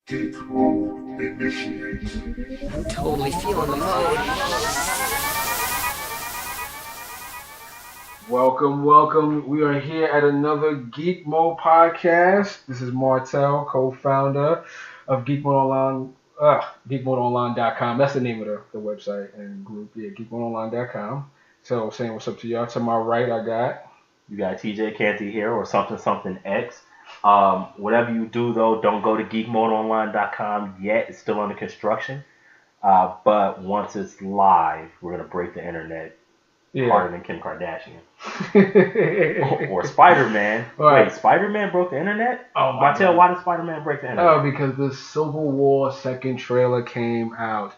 Geek Mode initiated. I'm totally feeling the mode. Welcome. We are here at another Geek Mode podcast. This is Martel, co-founder of Geek Mode Online, geekmodeonline.com. That's the name of the website and group. Yeah, geekmodeonline.com. So saying what's up to y'all. To my right, You got TJ Canty here or something X. Whatever you do though, don't go to geekmodeonline.com yet. It's still under construction. But once it's live, we're gonna break the internet harder than Kim Kardashian. or Spider-Man. Right. Wait, Spider-Man broke the internet? Oh my Martel, God. why did Spider-Man break the internet? Oh, because the Civil War second trailer came out.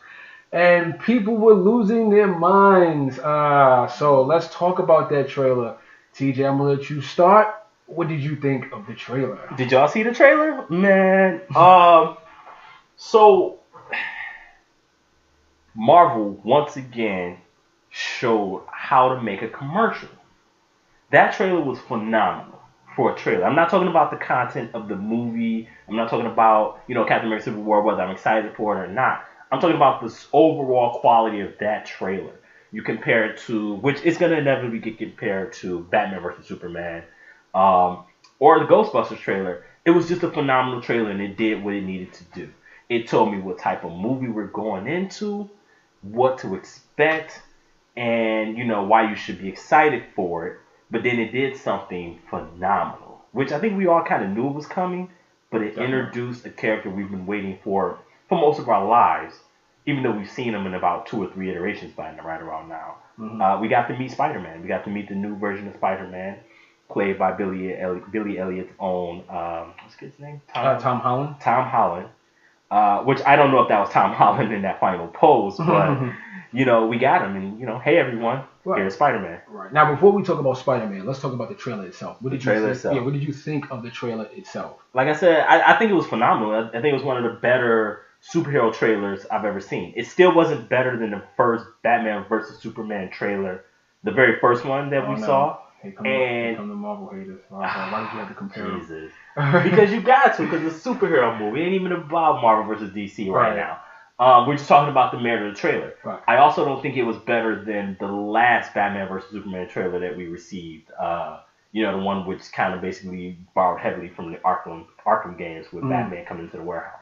And people were losing their minds. So let's talk about that trailer. TJ, I'm going to let you start. What did you think of the trailer? Did y'all see the trailer? Man, so Marvel once again showed how to make a commercial. That trailer was phenomenal for a trailer. I'm not talking about the content of the movie. I'm not talking about, Captain America Civil War, whether I'm excited for it or not. I'm talking about the overall quality of that trailer. You compare it to, which is going to inevitably get compared to Batman vs. Superman, or the Ghostbusters trailer. It was just a phenomenal trailer, and it did what it needed to do. It told me what type of movie we're going into, what to expect, and why you should be excited for it. But then it did something phenomenal, which I think we all kind of knew it was coming, but it introduced a character we've been waiting for most of our lives, even though we've seen him in about 2 or 3 iterations by right around now. Mm-hmm. We got to meet Spider-Man. We got to meet the new version of Spider-Man, played by Billy Elliott's own, what's his name? Tom Holland. Tom Holland. Which I don't know if that was Tom Holland in that final pose, but we got him, and hey everyone, here's Spider-Man. Right. Now, before we talk about Spider-Man, let's talk about the trailer itself. What did you think of the trailer itself? Like I said, I think it was phenomenal. I think it was one of the better superhero trailers I've ever seen. It still wasn't better than the first Batman vs. Superman trailer, the very first one that we saw. Here come the Marvel haters. Why did you have to compare Jesus. Because you got to, because it's a superhero movie. It ain't even about Marvel versus DC right now. We're just talking about the merit of the trailer. Right. I also don't think it was better than the last Batman vs. Superman trailer that we received. The one which kind of basically borrowed heavily from the Arkham games with Batman coming into the warehouse.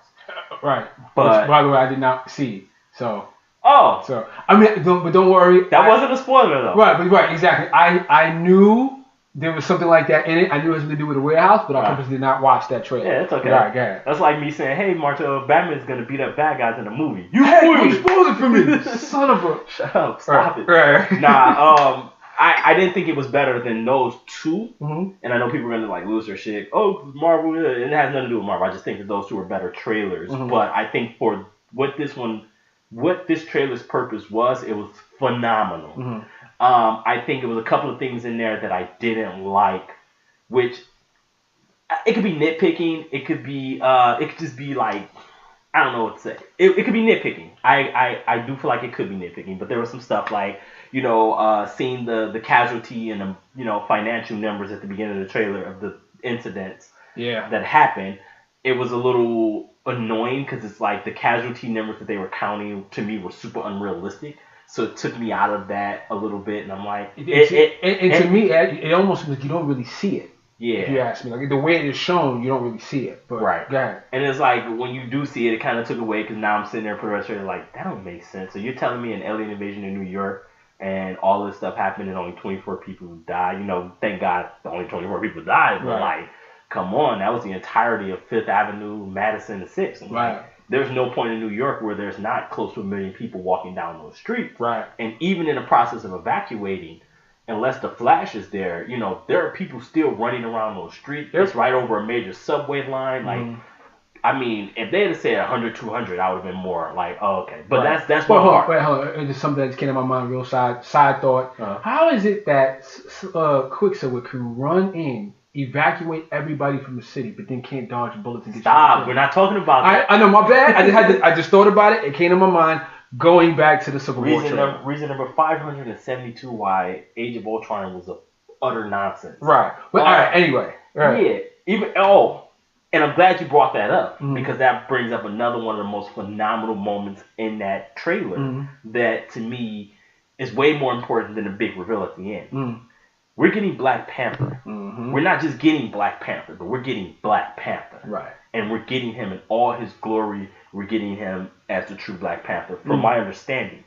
Right. But which, by the way, I did not see. So I mean, don't worry. That wasn't a spoiler though. Right, exactly. I knew there was something like that in it. I knew it was to do with the warehouse, but I purposely did not watch that trailer. Yeah, it's okay. All right, go ahead. That's like me saying, "Hey, Martel, Batman's gonna beat up bad guys in a movie." You spoiled it for me, son of a. Shut up! Stop it. Right. Nah, I didn't think it was better than those two, and I know people are gonna lose their shit. Oh, Marvel, and it has nothing to do with Marvel. I just think that those two are better trailers. But I think for what this trailer's purpose was, it was phenomenal. I think it was a couple of things in there that I didn't like, which it could be nitpicking. It could be it could just be like, I don't know what to say. It could be nitpicking. I do feel like it could be nitpicking, but there was some stuff like, seeing the casualty and the financial numbers at the beginning of the trailer of the incidents that happened. It was a little annoying because it's like the casualty numbers that they were counting to me were super unrealistic. So it took me out of that a little bit, and I'm like, to me, it almost like you don't really see it. Yeah. If you ask me, like the way it is shown, you don't really see it. But, right. Go ahead. And it's like when you do see it, it kind of took away because now I'm sitting there for the rest of the like, that don't make sense. So you're telling me an alien invasion in New York and all this stuff happened and only 24 people died. Thank God only 24 people died. But like, come on, that was the entirety of Fifth Avenue, Madison, and 6th. Right. There's no point in New York where there's not close to 1 million people walking down those streets. Right. And even in the process of evacuating, unless the Flash is there, there are people still running around those streets. It's right over a major subway line. Like, I mean, if they had said 100, 200, I would have been more like, oh, okay. But that's one part. Wait, hold on. It's something that just came to my mind, real side thought. How is it that Quicksilver can run in, evacuate everybody from the city, but then can't dodge bullets and get Stop. We're not talking about that. I know, my bad. I just thought about it. It came to my mind going back to the Civil War trailer. Reason number 572 why Age of Ultron was a utter nonsense. Right. But all right. Anyway. Right. Yeah. And I'm glad you brought that up Mm-hmm. because that brings up another one of the most phenomenal moments in that trailer Mm-hmm. that to me is way more important than the big reveal at the end. Mm-hmm. We're getting Black Panther. Mm-hmm. We're not just getting Black Panther, but we're getting Black Panther. Right. And we're getting him in all his glory. We're getting him as the true Black Panther, from my understanding.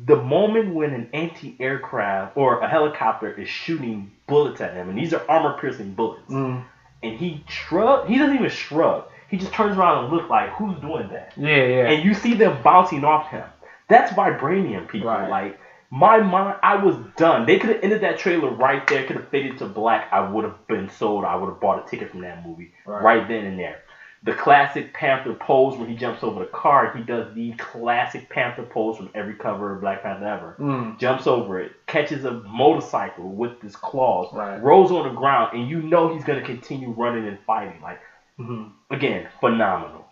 The moment when an anti-aircraft or a helicopter is shooting bullets at him, and these are armor-piercing bullets, Mm-hmm. and he doesn't even shrug. He just turns around and looks like, who's doing that? Yeah. And you see them bouncing off him. That's vibranium, people. Right. Like, my mind, I was done. They could have ended that trailer right there, could have faded to black. I would have been sold. I would have bought a ticket from that movie right then and there. The classic Panther pose when he jumps over the car, he does the classic Panther pose from every cover of Black Panther ever. Jumps over it, catches a motorcycle with his claws, rolls on the ground, and you know he's going to continue running and fighting. Like, again, phenomenal.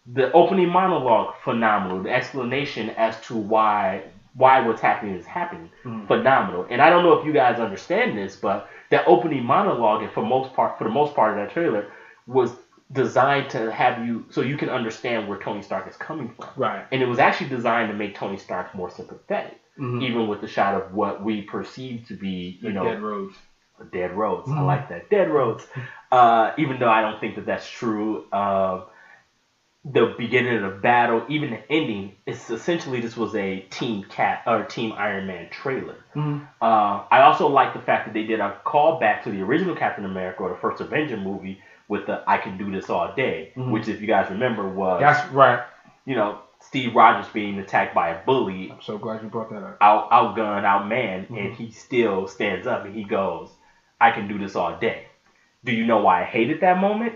The opening monologue, phenomenal. The explanation as to why what's happening is happening, phenomenal. And I don't know if you guys understand this, but that opening monologue, and for the most part of that trailer, was designed to have you so you can understand where Tony Stark is coming from. Right. And it was actually designed to make Tony Stark more sympathetic, even with the shot of what we perceive to be, dead roads. Dead roads. I like that. Dead roads. Even though I don't think that that's true. The beginning of the battle, even the ending, it's essentially this was a Team Iron Man trailer. I also like the fact that they did a callback to the original Captain America or the first Avenger movie with the "I can do this all day," which, if you guys remember, was Steve Rogers being attacked by a bully. I'm so glad you brought that up. Outgunned, outmanned, and he still stands up and he goes, "I can do this all day." Do you know why I hated that moment?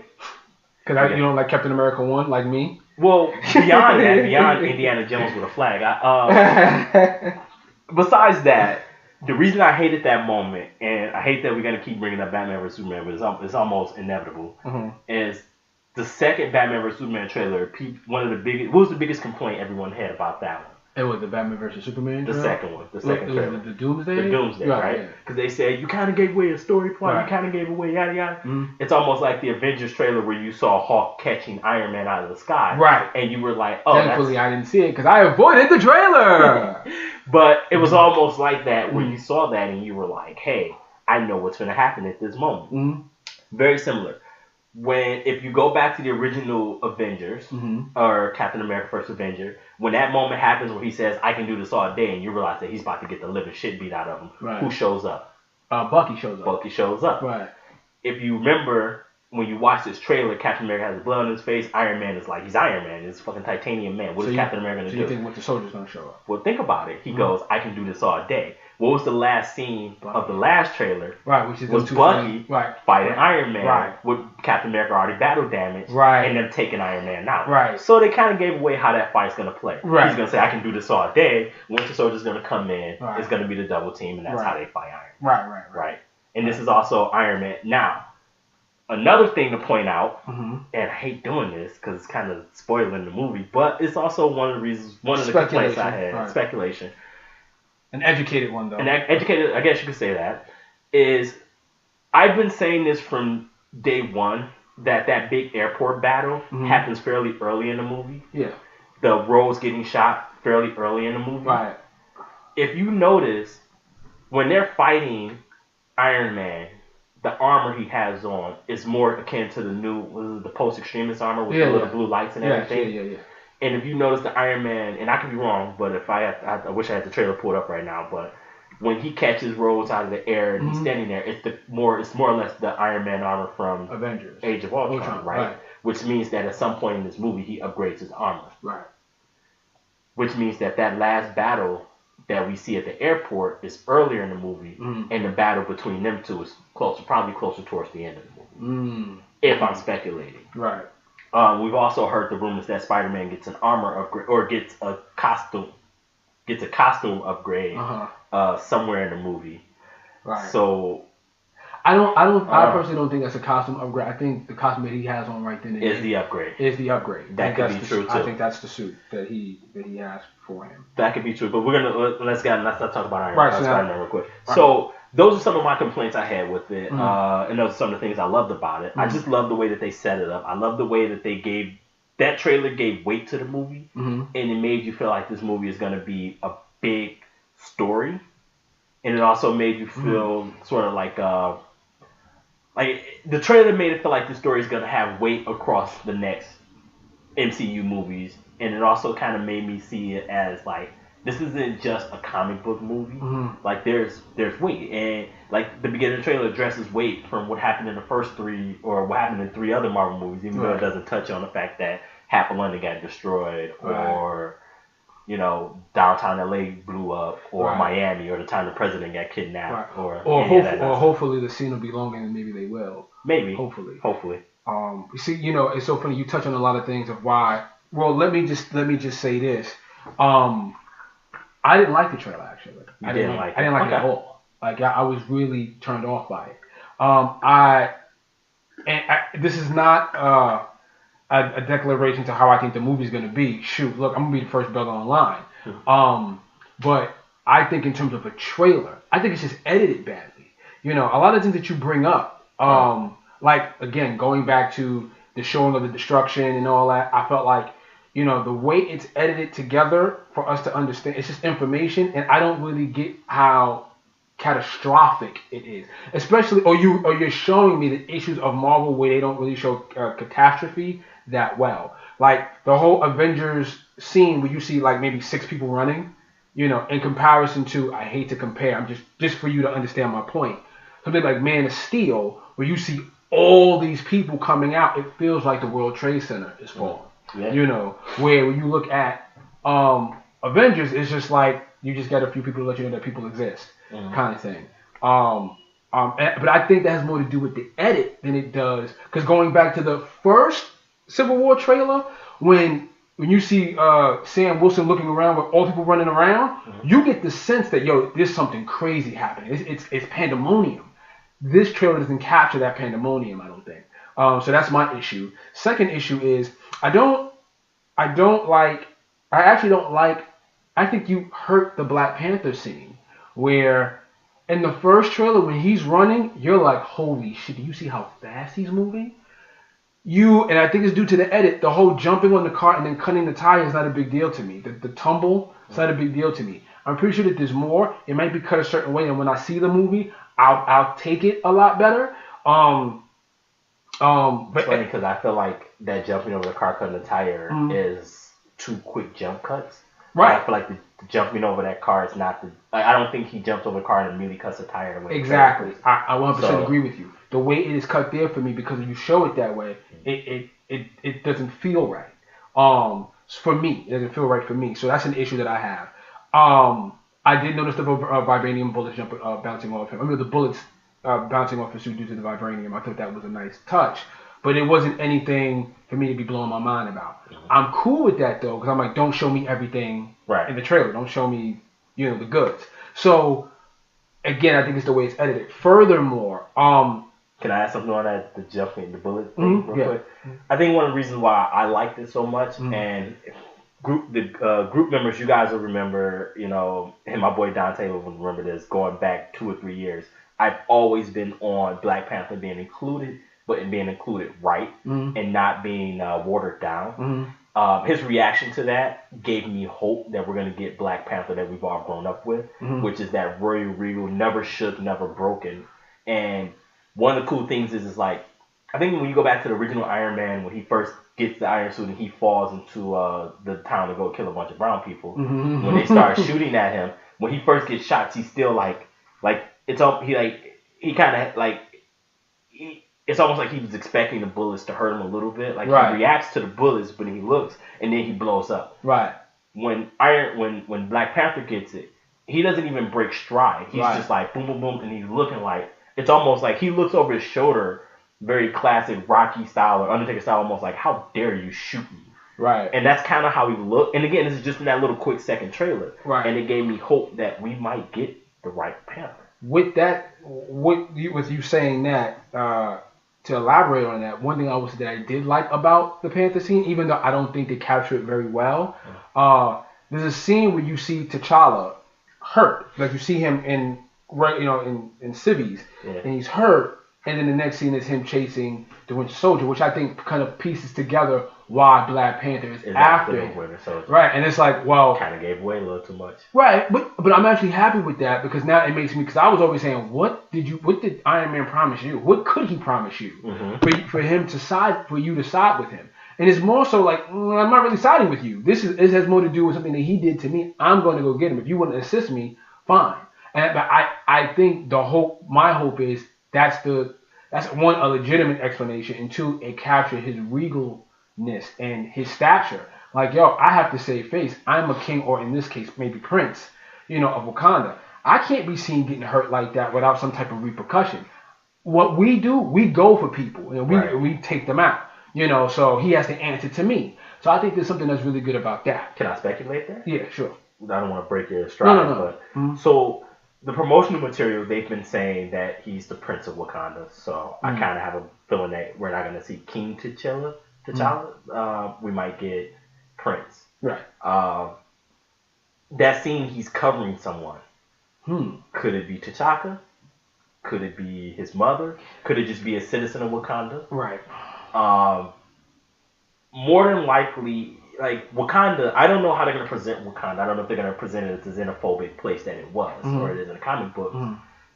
Because you don't like Captain America 1, like me? Well, beyond Indiana Jones with a flag. Besides that, the reason I hated that moment, and I hate that we're going to keep bringing up Batman vs. Superman, but it's almost inevitable, is the second Batman vs. Superman trailer. What was the biggest complaint everyone had about that one? It was the Batman vs. Superman trailer? The second one. The second trailer. The Doomsday? The Doomsday, right? Because they said, you kind of gave away a story plot, you kind of gave away yada yada. It's almost like the Avengers trailer where you saw Hawk catching Iron Man out of the sky. Right. And you were like, oh, thankfully I didn't see it because I avoided the trailer. But it was almost like that where you saw that and you were like, hey, I know what's going to happen at this moment. Very similar. If you go back to the original Avengers, or Captain America First Avenger, when that moment happens where he says, I can do this all day, and you realize that he's about to get the living shit beat out of him, who shows up? Bucky shows up. Bucky shows up. Right. If you remember, when you watch this trailer, Captain America has blood on his face, Iron Man is like, he's Iron Man, he's fucking titanium man. What is Captain America going to do? So you think what the soldier's going to show up? Well, think about it. He goes, I can do this all day. What was the last scene of the last trailer? Right, which is was Bucky fighting Iron Man with Captain America already battle damage, and them taking Iron Man out. Right. So they kind of gave away how that fight's going to play. Right. He's going to say, I can do this all day. Winter Soldier's going to come in. Right. It's going to be the double team, and that's how they fight Iron Man. Right. And this is also Iron Man. Now, another thing to point out, and I hate doing this because it's kind of spoiling the movie, but it's also one of the reasons, one of the complaints I had, speculation. An educated one, though. I guess you could say that, is I've been saying this from day one, that big airport battle happens fairly early in the movie. Yeah. The Rose getting shot fairly early in the movie. Right. If you notice, when they're fighting Iron Man, the armor he has on is more akin to the post-extremist armor with the little blue lights and everything. Yeah. And if you notice the Iron Man, and I could be wrong, but I wish I had the trailer pulled up right now, but when he catches Rhodes out of the air and he's standing there, it's more or less the Iron Man armor from Avengers, Age of Ultron, right? Which means that at some point in this movie, he upgrades his armor. Right. Which means that last battle that we see at the airport is earlier in the movie, and the battle between them two is probably closer towards the end of the movie. If I'm speculating. Right. We've also heard the rumors that Spider-Man gets an armor upgrade or gets a costume upgrade somewhere in the movie. Right. So I personally don't think that's a costume upgrade. I think the costume that he has on right then is the upgrade. That could be true too. I think that's the suit that he has for him. That could be true, but let's not talk about Spider-Man real quick. Right. So those are some of my complaints I had with it, and those are some of the things I loved about it. I just love the way that they set it up. I love the way that they that trailer gave weight to the movie, and it made you feel like this movie is going to be a big story, and it also made you feel sort of like the trailer made it feel like the story is going to have weight across the next MCU movies, and it also kind of made me see it as like, this isn't just a comic book movie. Like there's weight, and like the beginning of the trailer addresses weight from what happened in the first 3 or what happened in 3 other Marvel movies, even though it doesn't touch on the fact that half of London got destroyed, or downtown LA blew up, or Miami, or the time the president got kidnapped, or hopefully the scene will be longer, and maybe they will. Maybe. Hopefully. You see, it's so funny. You touch on a lot of things of why. Well, let me just say this. I didn't like the trailer actually. I didn't like it at all. Like I was really turned off by it. This is not a declaration to how I think the movie's going to be. Shoot, look, I'm gonna be the first brother online. But I think in terms of a trailer, I think it's just edited badly. A lot of things that you bring up, like again going back to the showing of the destruction and all that, I felt like. The way it's edited together for us to understand, it's just information, and I don't really get how catastrophic it is. Especially, or you're showing me the issues of Marvel where they don't really show catastrophe that well. Like the whole Avengers scene where you see like maybe 6 people running, in comparison to, I hate to compare, I'm just for you to understand my point. Something like Man of Steel, where you see all these people coming out, it feels like the World Trade Center is falling. Yeah. Where when you look at Avengers, it's just like you just got a few people to let you know that people exist, kind of thing. But I think that has more to do with the edit than it does, because going back to the first Civil War trailer, when you see Sam Wilson looking around with all people running around, you get the sense that there's something crazy happening. It's pandemonium. This trailer doesn't capture that pandemonium, I don't think. So that's my issue. Second issue is I think you hurt the Black Panther scene where in the first trailer when he's running, you're like, holy shit, do you see how fast he's moving? And I think it's due to the edit, the whole jumping on the car and then cutting the tire is not a big deal to me. The tumble is not a big deal to me. I'm pretty sure that there's more. It might be cut a certain way, and when I see the movie, I'll take it a lot better. But it's funny because I feel like that jumping over the car cutting the tire is 2 quick jump cuts. Right. I feel like the jumping over that car is not I don't think he jumps over the car and immediately cuts the tire away. Exactly. I 100% agree with you. The way it is cut there for me, because when you show it that way, it doesn't feel right. For me, it doesn't feel right for me. So that's an issue that I have. I did notice the vibranium bullets bouncing off him. I mean, the bullets bouncing off his suit due to the vibranium. I thought that was a nice touch. But it wasn't anything for me to be blowing my mind about. I'm cool with that, though, because I'm like, don't show me everything in the trailer. Don't show me, the goods. So, again, I think it's the way it's edited. Furthermore, can I add something on that, the jumping, the bullet thing real quick? I think one of the reasons why I liked it so much, and group members, you guys will remember, and my boy Dante will remember this, going back 2 or 3 years. I've always been on Black Panther being included, but in being included right and not being watered down. His reaction to that gave me hope that we're going to get Black Panther that we've all grown up with, which is that royal regal, never shook, never broken. And one of the cool things is like, I think when you go back to the original Iron Man, when he first gets the iron suit and he falls into the town to go kill a bunch of brown people, when they start shooting at him, when he first gets shot, he's still like it's all it's almost like he was expecting the bullets to hurt him a little bit. Like he reacts to the bullets, but he looks and then he blows up. Right. When Black Panther gets it, he doesn't even break stride. He's just like boom, boom, boom, and he's looking like, it's almost like he looks over his shoulder, very classic Rocky style or Undertaker style, almost like, how dare you shoot me? Right. And that's kind of how he looked. And again, this is just in that little quick second trailer. Right. And it gave me hope that we might get the right Panther. With you saying that, to elaborate on that, one thing that I did like about the Panther scene, even though I don't think they capture it very well, there's a scene where you see T'Challa hurt. Like you see him in right, in civvies, and he's hurt. And then the next scene is him chasing the Winter Soldier, which I think kind of pieces together why Black Panther is after him. Winter Soldier. Right, and it's like, well, kind of gave away a little too much. Right, but I'm actually happy with that because now it makes me, because I was always saying, what did Iron Man promise you? What could he promise you for him to side, for you to side with him? And it's more so like, I'm not really siding with you. This has more to do with something that he did to me. I'm going to go get him. If you want to assist me, fine. But I think my hope is that's one, a legitimate explanation, and two, it captured his regalness and his stature. Like, yo, I have to save face. I'm a king, or in this case, maybe prince, of Wakanda. I can't be seen getting hurt like that without some type of repercussion. What we do, we go for people, and we take them out. So he has to answer to me. So I think there's something that's really good about that. Can I speculate there? Yeah, sure. I don't want to break your stride, No. But so the promotional material, they've been saying that he's the Prince of Wakanda. So I kind of have a feeling that we're not going to see King T'Challa. We might get Prince. Right. That scene, he's covering someone. Could it be T'Chaka? Could it be his mother? Could it just be a citizen of Wakanda? Right. More than likely, like Wakanda, I don't know how they're going to present Wakanda. I don't know if they're going to present it as a xenophobic place that it was, or it is in a comic book.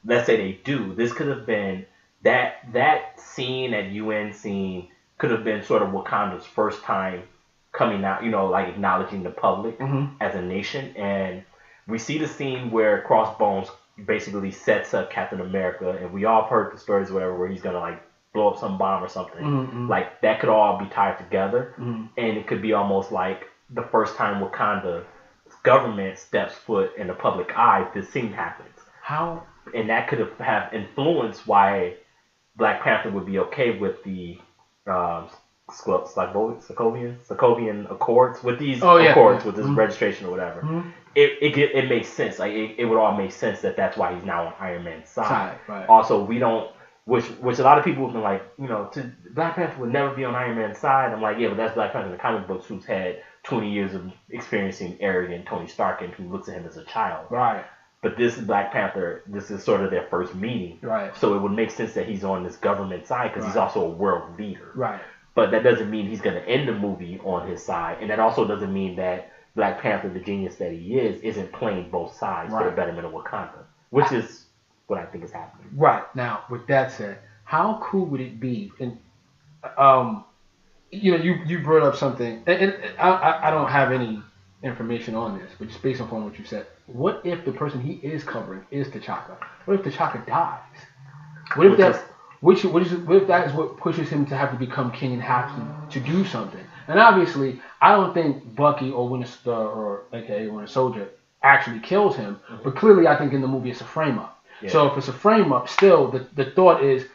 Let's say they do. This could have been that scene, that UN scene, could have been sort of Wakanda's first time coming out, like acknowledging the public as a nation. And we see the scene where Crossbones basically sets up Captain America, and we all heard the stories, whatever, where he's gonna like blow up some bomb or something. Like that could all be tied together, and it could be almost like the first time Wakanda's government steps foot in the public eye. This scene happens. How? And that could have influenced why Black Panther would be okay with the Sokovian Accords, with these Accords, with this registration or whatever. It makes sense. Like it would all make sense that that's why he's now on Iron Man's side. Right. Also, we don't, which a lot of people have been like, Black Panther would never be on Iron Man's side. I'm like, yeah, but that's Black Panther in the comic books, who's had 20 years of experiencing arrogant Tony Stark and who looks at him as a child. Right. But this is Black Panther. This is sort of their first meeting. Right. So it would make sense that he's on this government side because he's also a world leader. Right. But that doesn't mean he's going to end the movie on his side. And that also doesn't mean that Black Panther, the genius that he is, isn't playing both sides for the betterment of Wakanda, which is what I think is happening. Right. Now, with that said, how cool would it be? And, you brought up something, and I don't have any information on this, but just based upon what you said, what if the person he is covering is T'Chaka? What if T'Chaka dies? What if that is what pushes him to have to become king and have to do something? And obviously, I don't think Bucky or Winter or aka Winter Soldier actually kills him, but clearly I think in the movie it's a frame up. Yeah. So if it's a frame up, still the thought is,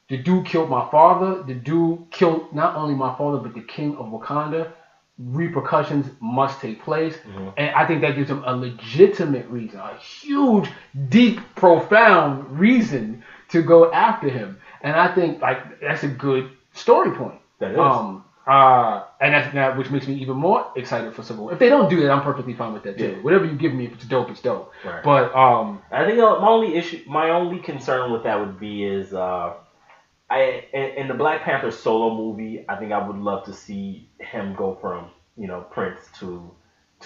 the dude killed my father. The dude killed not only my father but the king of Wakanda. Repercussions must take place, and I think that gives him a legitimate reason, a huge, deep, profound reason to go after him. And I think that's a good story point. That is. And that's which makes me even more excited for Civil War. If they don't do that, I'm perfectly fine with that too. Yeah. Whatever you give me, if it's dope, it's dope. Right. But I think my only concern with that would be is in the Black Panther solo movie, I think I would love to see him go from Prince to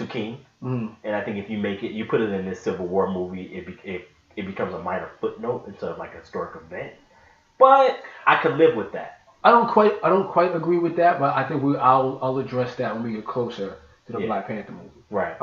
King. And I think if you put it in this Civil War movie, it becomes a minor footnote instead of like a historic event. But I could live with that. I don't quite agree with that, but I think I'll address that when we get closer to the Black Panther movie. Right.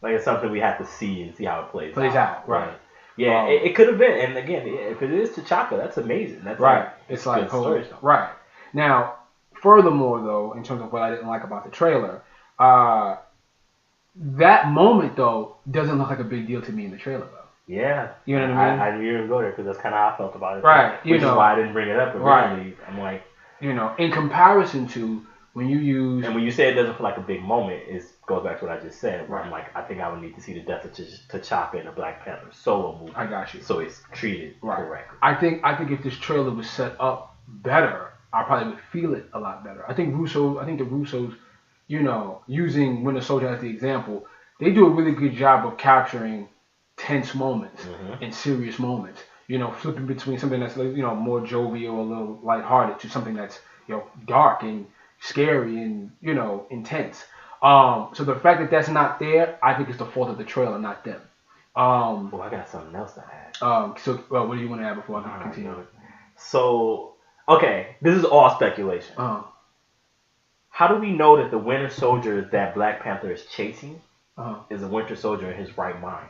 Like it's something we have to see and see how it plays out. Right. Yeah, it could have been. And again, if it is T'Chaka, that's amazing. That's right. It's like holy stuff. Right. Now, furthermore, though, in terms of what I didn't like about the trailer, that moment though doesn't look like a big deal to me in the trailer though. Yeah. You know what I mean? I didn't even go there because that's kind of how I felt about it. Right. Which is why I didn't bring it up. But really, I'm like, in comparison to when you use, and when you say it doesn't feel like a big moment, it goes back to what I just said. Where I'm like, I think I would need to see the death of T'Chaka in a Black Panther solo movie. I got you. So it's treated correctly. I think if this trailer was set up better, I probably would feel it a lot better. I think the Russos, using Winter Soldier as the example, they do a really good job of capturing tense moments and serious moments. Flipping between something that's more jovial, a little lighthearted, to something that's dark and scary and intense. So the fact that that's not there, I think it's the fault of the trailer, not them. I got something else to add. What do you want to add before I continue? So, okay, this is all speculation. How do we know that the Winter Soldier that Black Panther is chasing is a Winter Soldier in his right mind?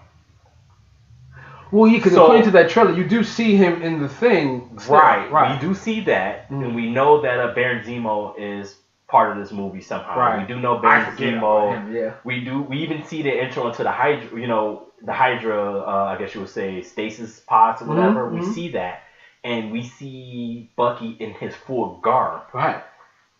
Well, yeah, because according to that trailer, you do see him in the thing. Right. We do see that, and we know that Baron Zemo is part of this movie somehow. Right. We do know Baron Zemo. Yeah. We even see the intro into the Hydra. The Hydra, I guess you would say, stasis pods or whatever. We see that, and we see Bucky in his full garb. Right.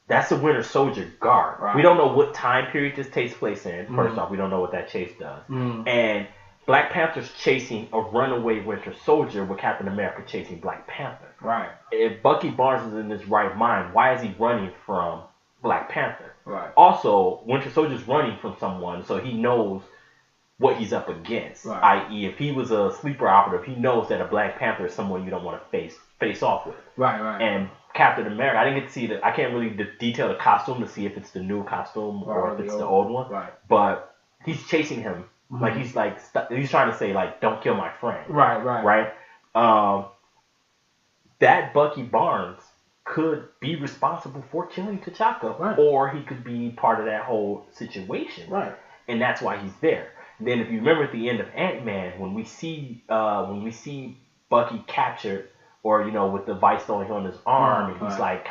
That's the Winter Soldier garb. Right. We don't know what time period this takes place in. First off, we don't know what that chase does. And Black Panther's chasing a runaway Winter Soldier with Captain America chasing Black Panther. Right. If Bucky Barnes is in his right mind, why is he running from Black Panther? Right. Also, Winter Soldier's running from someone, so he knows what he's up against. Right. I.e., if he was a sleeper operative, he knows that a Black Panther is someone you don't want to face off with. Right. And Captain America, I didn't get to see I can't really detail the costume to see if it's the new costume or if it's the old one. Right. But he's chasing him. Like he's trying to say don't kill my friend. Right. That Bucky Barnes could be responsible for killing T'Chaka, or he could be part of that whole situation. Right. And that's why he's there. Then if you remember at the end of Ant-Man, when we see Bucky captured, or with the vice throwing on his arm, and he's and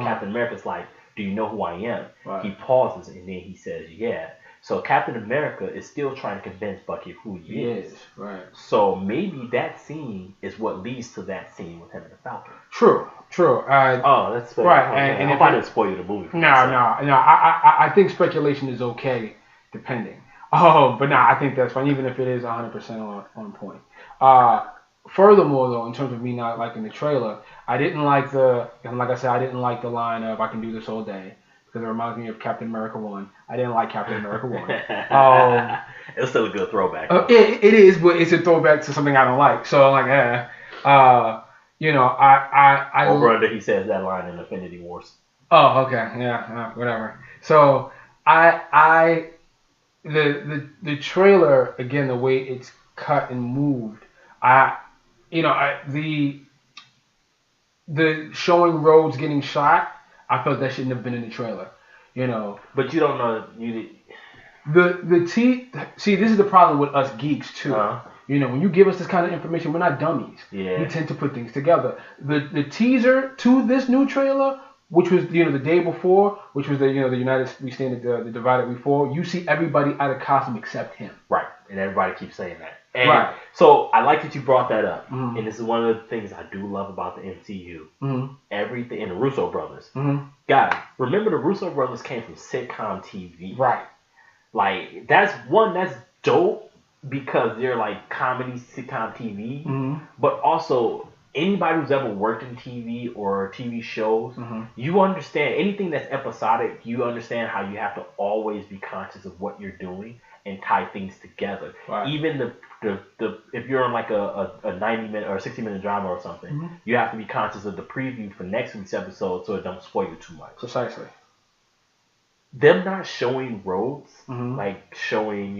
Captain America's like, "Do you know who I am?" Right. He pauses and then he says, "Yeah." So Captain America is still trying to convince Bucky of who he is. Right. So maybe that scene is what leads to that scene with him and the Falcon. True. That's fair. Right. And if I didn't spoil you the movie. No. I think speculation is okay, depending. But I think that's fine, even if it is 100% on point. Furthermore, though, in terms of me not liking the trailer, I didn't like I didn't like the line of "I can do this all day," because it reminds me of Captain America 1. I didn't like Captain America 1. It's still a good throwback. It is, but it's a throwback to something I don't like. So I'm like, I over under he says that line in Infinity Wars. Oh, okay, yeah, whatever. So the trailer, again, the way it's cut and moved, the showing Rhodes getting shot, I felt that shouldn't have been in the trailer. But you don't know see, this is the problem with us geeks too. When you give us this kind of information, we're not dummies. Yeah. We tend to put things together. The teaser to this new trailer, which was the day before, which was the United We Stand the Divided We Fall, you see everybody out of costume except him. Right. And everybody keeps saying that. And so I like that you brought that up. And this is one of the things I do love about the MCU. Everything, and the Russo brothers. Guys, remember the Russo brothers came from sitcom TV. Right. Like, that's dope because they're like comedy sitcom TV. But also, anybody who's ever worked in TV or TV shows, you understand anything that's episodic, you understand how you have to always be conscious of what you're doing and tie things together. Right. Even the if you're on like a 90-minute or 60-minute drama or something, you have to be conscious of the preview for next week's episode so it don't spoil you too much. Precisely. Them not showing Rhodes, like showing,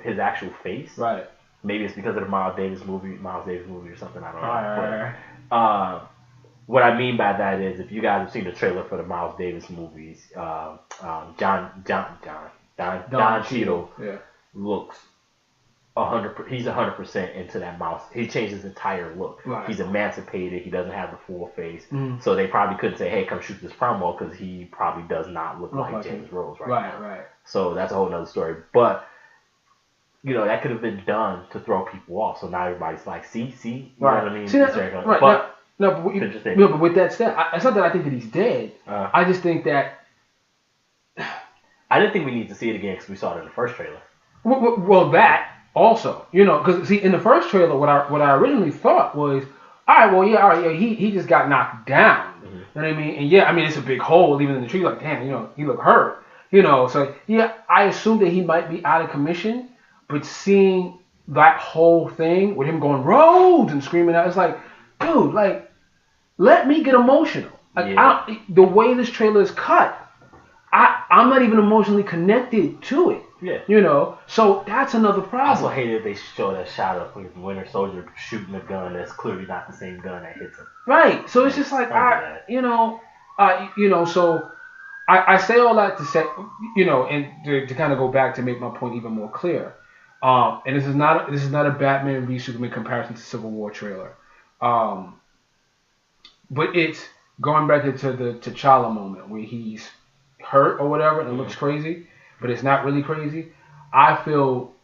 his actual face. Right. Maybe it's because of the Miles Davis movie or something, I don't know. Right. What I mean by that is, if you guys have seen the trailer for the Miles Davis movies, Don Cheadle looks 100%. He's 100% into that mouse. He changed his entire look. Right. He's emancipated. He doesn't have the full face. So they probably couldn't say, "Hey, come shoot this promo," because he probably does not look like James Rhodes right now. Right. So that's a whole other story. But that could have been done to throw people off. So now everybody's like, see, you know what I mean? But with that said, it's not that I think that he's dead. I just think that I didn't think we need to see it again because we saw it in the first trailer. Well, that also, because in the first trailer, what I originally thought was, he just got knocked down. You know what I mean? And it's a big hole even in the tree. Like, damn, he looked hurt. So I assumed that he might be out of commission, but seeing that whole thing with him going Rhodes and screaming out, it's like, dude, like, let me get emotional. Like, the way this trailer is cut, I'm not even emotionally connected to it. Yeah. You know, so that's another problem. I also hated they show that shot of Winter Soldier shooting a gun that's clearly not the same gun that hits him. Right. So it's just like, so I say all that to say, and to kind of go back to make my point even more clear. And this is not a Batman v Superman comparison to Civil War trailer. But it's going back to the T'Challa moment where he's hurt or whatever and it looks crazy, but it's not really crazy. I feel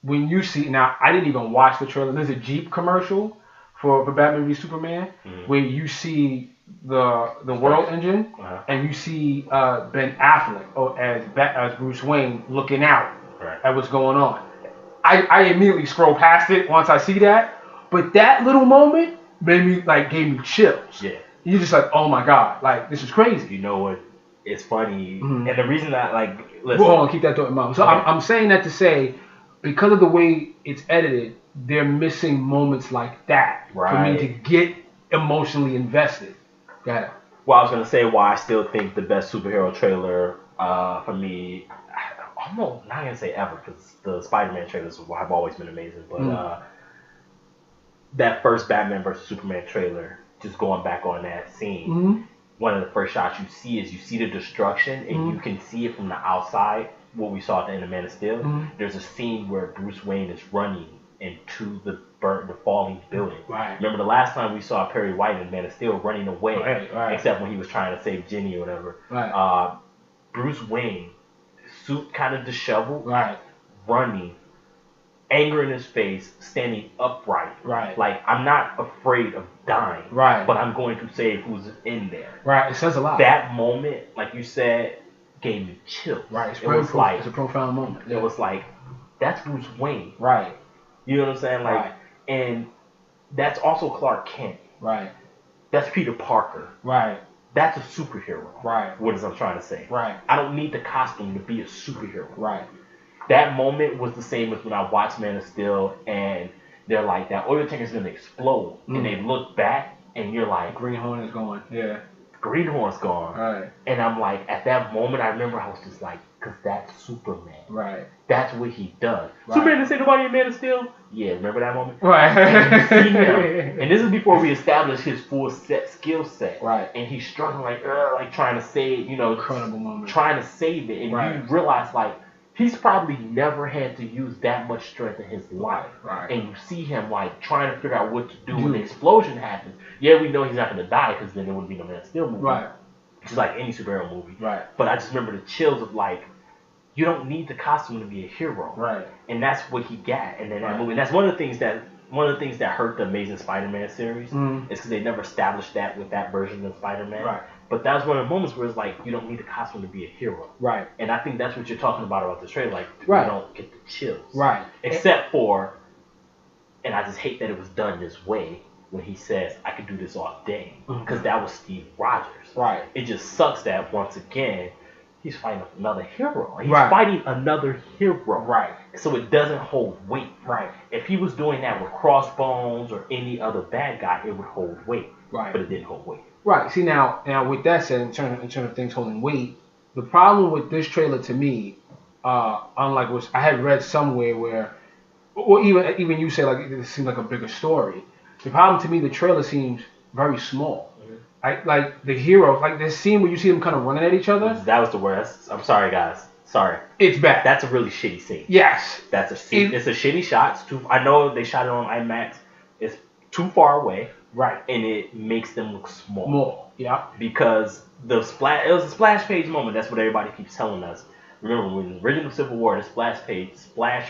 when you see, now I didn't even watch the trailer. There's a Jeep commercial for Batman v Superman where you see the World Engine and you see Ben Affleck as Bruce Wayne looking out at what's going on. I immediately scroll past it once I see that, but that little moment gave me chills. Yeah. You're just like, oh my god, like this is crazy. You know what? It's funny, and the reason that listen. Well, hold on, keep that thought in mind. So I'm saying that to say, because of the way it's edited, they're missing moments like that for me to get emotionally invested. Go ahead. Well, I was gonna say why I still think the best superhero trailer for me, I'm not gonna say ever because the Spider-Man trailers have always been amazing, but that first Batman vs Superman trailer, just going back on that scene. One of the first shots you see the destruction, and you can see it from the outside. What we saw at the end of Man of Steel. There's a scene where Bruce Wayne is running into the falling building. Right. Remember the last time we saw Perry White in Man of Steel running away, except when he was trying to save Ginny or whatever. Right. Bruce Wayne, suit kind of disheveled, running, anger in his face, standing upright. Right. Like, I'm not afraid of dying. Right. But I'm going to save who's in there. Right. It says a lot. That moment, like you said, gave me chills. Right. It's a profound moment. It was like, that's Bruce Wayne. Right. You know what I'm saying? Like, and that's also Clark Kent. Right. That's Peter Parker. Right. That's a superhero. Right. What is I'm trying to say? Right. I don't need the costume to be a superhero. Right. That moment was the same as when I watched Man of Steel and they're like, that oil tanker's going to explode. And they look back and you're like, Green Horn is gone. Yeah. Green Horn's gone. Right. And I'm like, at that moment, I remember I was just like, because that's Superman. Right. That's what he does. Right. Superman didn't say nobody in Man of Steel? Yeah, remember that moment? Right. And you see him. And this is before we established his full skill set. Right. And he's struggling like trying to save, incredible moment. Trying to save it. And you realize like, he's probably never had to use that much strength in his life. Right. And you see him like trying to figure out what to do when the explosion happens. Yeah, we know he's not going to die because then there wouldn't be no Man of Steel movie. Right. It's like any superhero movie. Right. But I just remember the chills of like, you don't need the costume to be a hero. Right. And that's what he got. And then that movie. And that's one of the things that hurt the Amazing Spider-Man series is because they never established that with that version of Spider-Man. Right. But that was one of the moments where it's like, you don't need the costume to be a hero. Right. And I think that's what you're talking about this trailer. Like, you don't get the chills. Right. Except for, and I just hate that it was done this way, when he says, I could do this all day. Because that was Steve Rogers. Right. It just sucks that, once again, he's fighting another hero. He's fighting another hero. Right. So it doesn't hold weight. Right. If he was doing that with Crossbones or any other bad guy, it would hold weight. Right. But it didn't hold weight. Right. See, now with that said, in terms of things holding weight, the problem with this trailer to me, unlike what I had read somewhere where, or even you say like it seemed like a bigger story. The problem to me, the trailer seems very small. Like the heroes, like this scene where you see them kind of running at each other. That was the worst. I'm sorry, guys. Sorry. It's bad. That's a really shitty scene. Yes. That's a scene. It's a shitty shot. I know they shot it on IMAX. It's too far away. Right. And it makes them look small. More. Yeah. Because it was a splash page moment. That's what everybody keeps telling us. Remember, when the original Civil War, the splash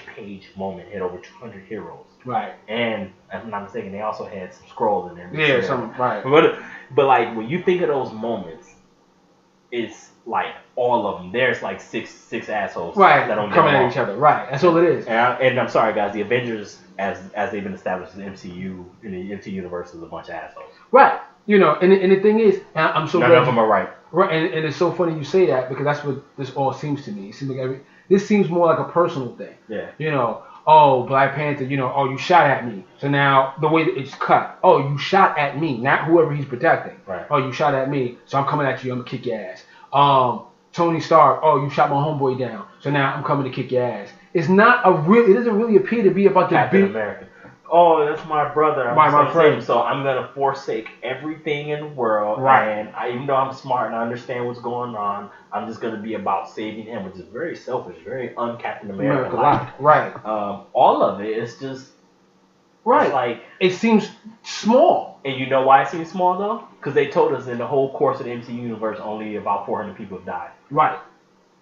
page moment had over 200 heroes. Right. And if I'm not mistaken, they also had some scrolls in there. Yeah, right. But like when you think of those moments, it's like all of them. There's like six assholes that don't get coming at each other. Right. That's all it is. And I'm sorry, guys. The Avengers, as they've been established in the MCU, in the MCU universe, is a bunch of assholes. Right. And the thing is, I'm so none glad of them are right. Right. And it's so funny you say that because that's what this all seems to me. It seems like this seems more like a personal thing. Yeah. oh, Black Panther, oh, you shot at me. So now the way that it's cut, oh, you shot at me, not whoever he's protecting. Right. Oh, you shot at me, so I'm coming at you, I'm gonna kick your ass. Tony Stark, oh, you shot my homeboy down, so now I'm coming to kick your ass. It's not it doesn't really appear to be about the Captain America. Oh, that's my brother. My friend. So I'm gonna forsake everything in the world, right? And even though I'm smart and I understand what's going on, I'm just gonna be about saving him, which is very selfish, very un-Captain America like. Right. All of it is just right. It's like it seems small. And you know why it seems small though? Because they told us in the whole course of the MCU universe, only about 400 people have died. Right.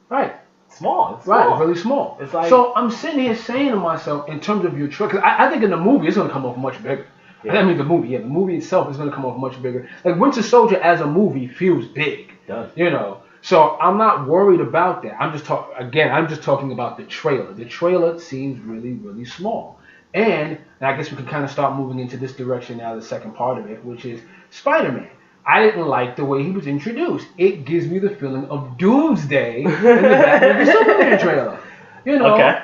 Right. Small. It's right, small. It's really small. It's like, so I'm sitting here saying to myself, in terms of your trick, because I think in the movie it's going to come off much bigger. Yeah. I mean the movie itself is going to come off much bigger. Like Winter Soldier as a movie feels big. It does. So I'm not worried about that. I'm just talking about the trailer. The trailer seems really, really small. And I guess we can kind of start moving into this direction now, the second part of it, which is Spider-Man. I didn't like the way he was introduced. It gives me the feeling of Doomsday in the back of the Superman trailer. Okay.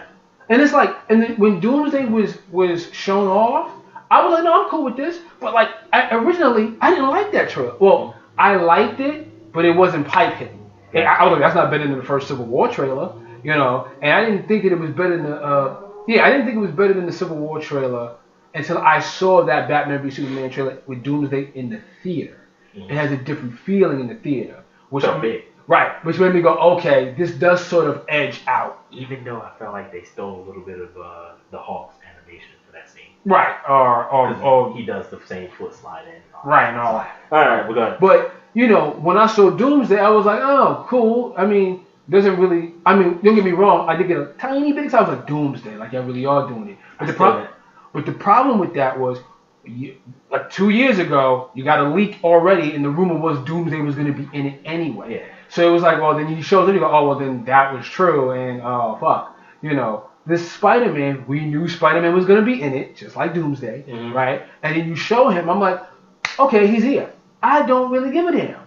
And it's like, and then when Doomsday was shown off, I was like, no, I'm cool with this. But like, originally, I didn't like that trailer. Well, I liked it, but it wasn't pipe hitting. And I was like, that's not better than the first Civil War trailer, And I didn't think that it was better than I didn't think it was better than the Civil War trailer until I saw that Batman v Superman trailer with Doomsday in the theater. It has a different feeling in the theater, which made me go, okay, this does sort of edge out. Even though I felt like they stole a little bit of the Hawk's animation for that scene. Right, or he does the same foot slide in. Right, and all that. All right, we're going. But when I saw Doomsday, I was like, oh, cool. I mean, don't get me wrong, I did get a tiny bit excited. I was like, Doomsday, like y'all really are doing it. But the problem with that was, like 2 years ago, you got a leak already, and the rumor was Doomsday was going to be in it anyway. Yeah. So it was like, well, then he shows it, you go, oh, well, then that was true, and oh, fuck. This Spider-Man, we knew Spider-Man was going to be in it, just like Doomsday, right? And then you show him, I'm like, okay, he's here. I don't really give a damn.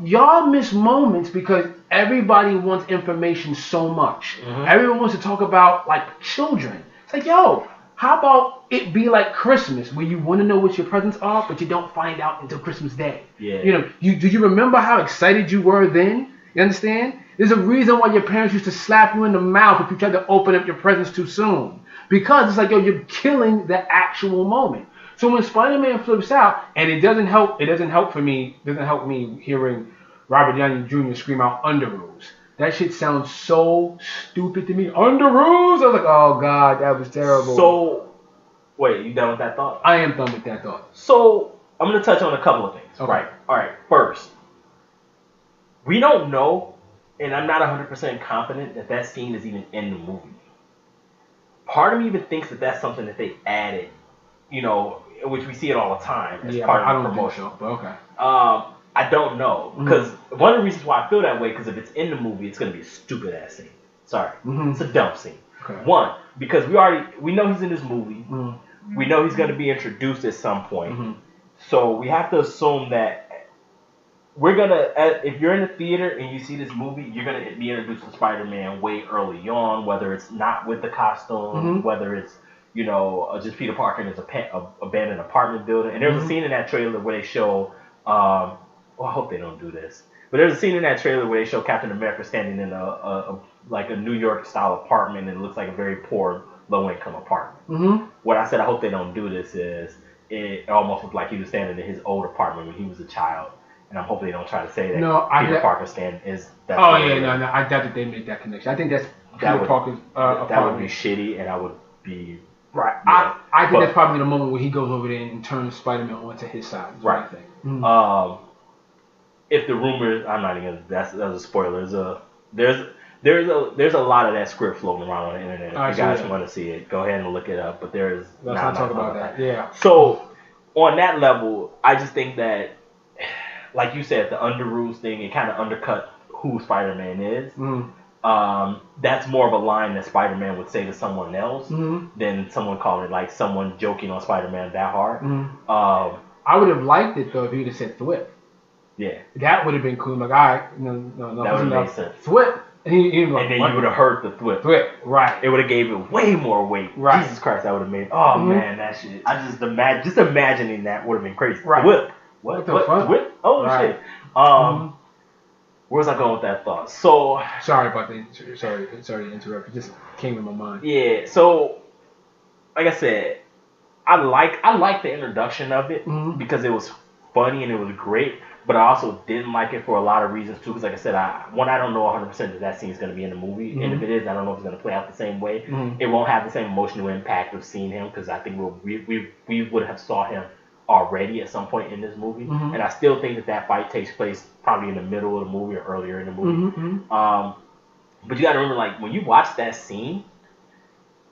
Y'all miss moments because everybody wants information so much. Everyone wants to talk about, like, children. It's like, yo, how about it be like Christmas, where you want to know what your presents are, but you don't find out until Christmas Day? Yeah. Do you remember how excited you were then? You understand? There's a reason why your parents used to slap you in the mouth if you tried to open up your presents too soon. Because it's like, yo, you're killing the actual moment. So when Spider-Man flips out, and it doesn't help me hearing Robert Downey Jr. scream out Underoos. That shit sounds so stupid to me. Underoos! I was like, oh god, that was terrible. So, wait, you done with that thought? I am done with that thought. So, I'm going to touch on a couple of things. Okay. Right. Alright, first, we don't know, and I'm not 100% confident that scene is even in the movie. Part of me even thinks that that's something that they added, which we see it all the time as part of the promotion. Think so, but okay. I don't know, because one of the reasons why I feel that way, because if it's in the movie, it's going to be a stupid ass scene. Sorry, it's a dumb scene. Okay. One, because we know he's in this movie. We know he's going to be introduced at some point. So we have to assume that we're gonna, if you're in the theater and you see this movie, you're gonna be introduced to Spider-Man way early on, whether it's not with the costume, whether it's just Peter Parker in his abandoned apartment building. And there's a scene in that trailer where they show. I hope they don't do this. But there's a scene in that trailer where they show Captain America standing in a New York style apartment, and it looks like a very poor, low income apartment. What I said I hope they don't do this is it almost looked like he was standing in his old apartment when he was a child, and I'm hoping they don't try to say that Peter Parker stand is. That's no, I doubt that they made that connection. I think that's Peter Parker's apartment. That would be shitty, and I would be right. Yeah. I think that's probably the moment where he goes over there and turns Spider-Man onto his side. Right. I think. If the rumors, I'm not even. That's a spoiler. There's a lot of that script floating around on the internet. If you guys want to see it, go ahead and look it up. But let's not talk about that. Yeah. So on that level, I just think that, like you said, the Underoos thing, it kind of undercut who Spider-Man is. That's more of a line that Spider-Man would say to someone else than someone calling it like someone joking on Spider-Man that hard. I would have liked it though if he'd have said Thwip. Yeah. That would have been cool. Like, all right, no, that would have made sense. Thwip. and then you would have heard the thwip. Right. It would have gave it way more weight. Right. Jesus Christ, that would have made. Oh man, that shit. I just imagining that would have been crazy. Right. Whip. What the fuck? Whip? Oh Right. shit. Where was I going with that thought? So sorry about the sorry to interrupt. It just came in my mind. Yeah. So like I said, I like the introduction of it because it was funny and it was great. But I also didn't like it for a lot of reasons too. Because like I said, I don't know 100% that scene is going to be in the movie, and if it is, I don't know if it's going to play out the same way. It won't have the same emotional impact of seeing him because I think we would have saw him already at some point in this movie, and I still think that fight takes place probably in the middle of the movie or earlier in the movie. But you got to remember, like when you watch that scene.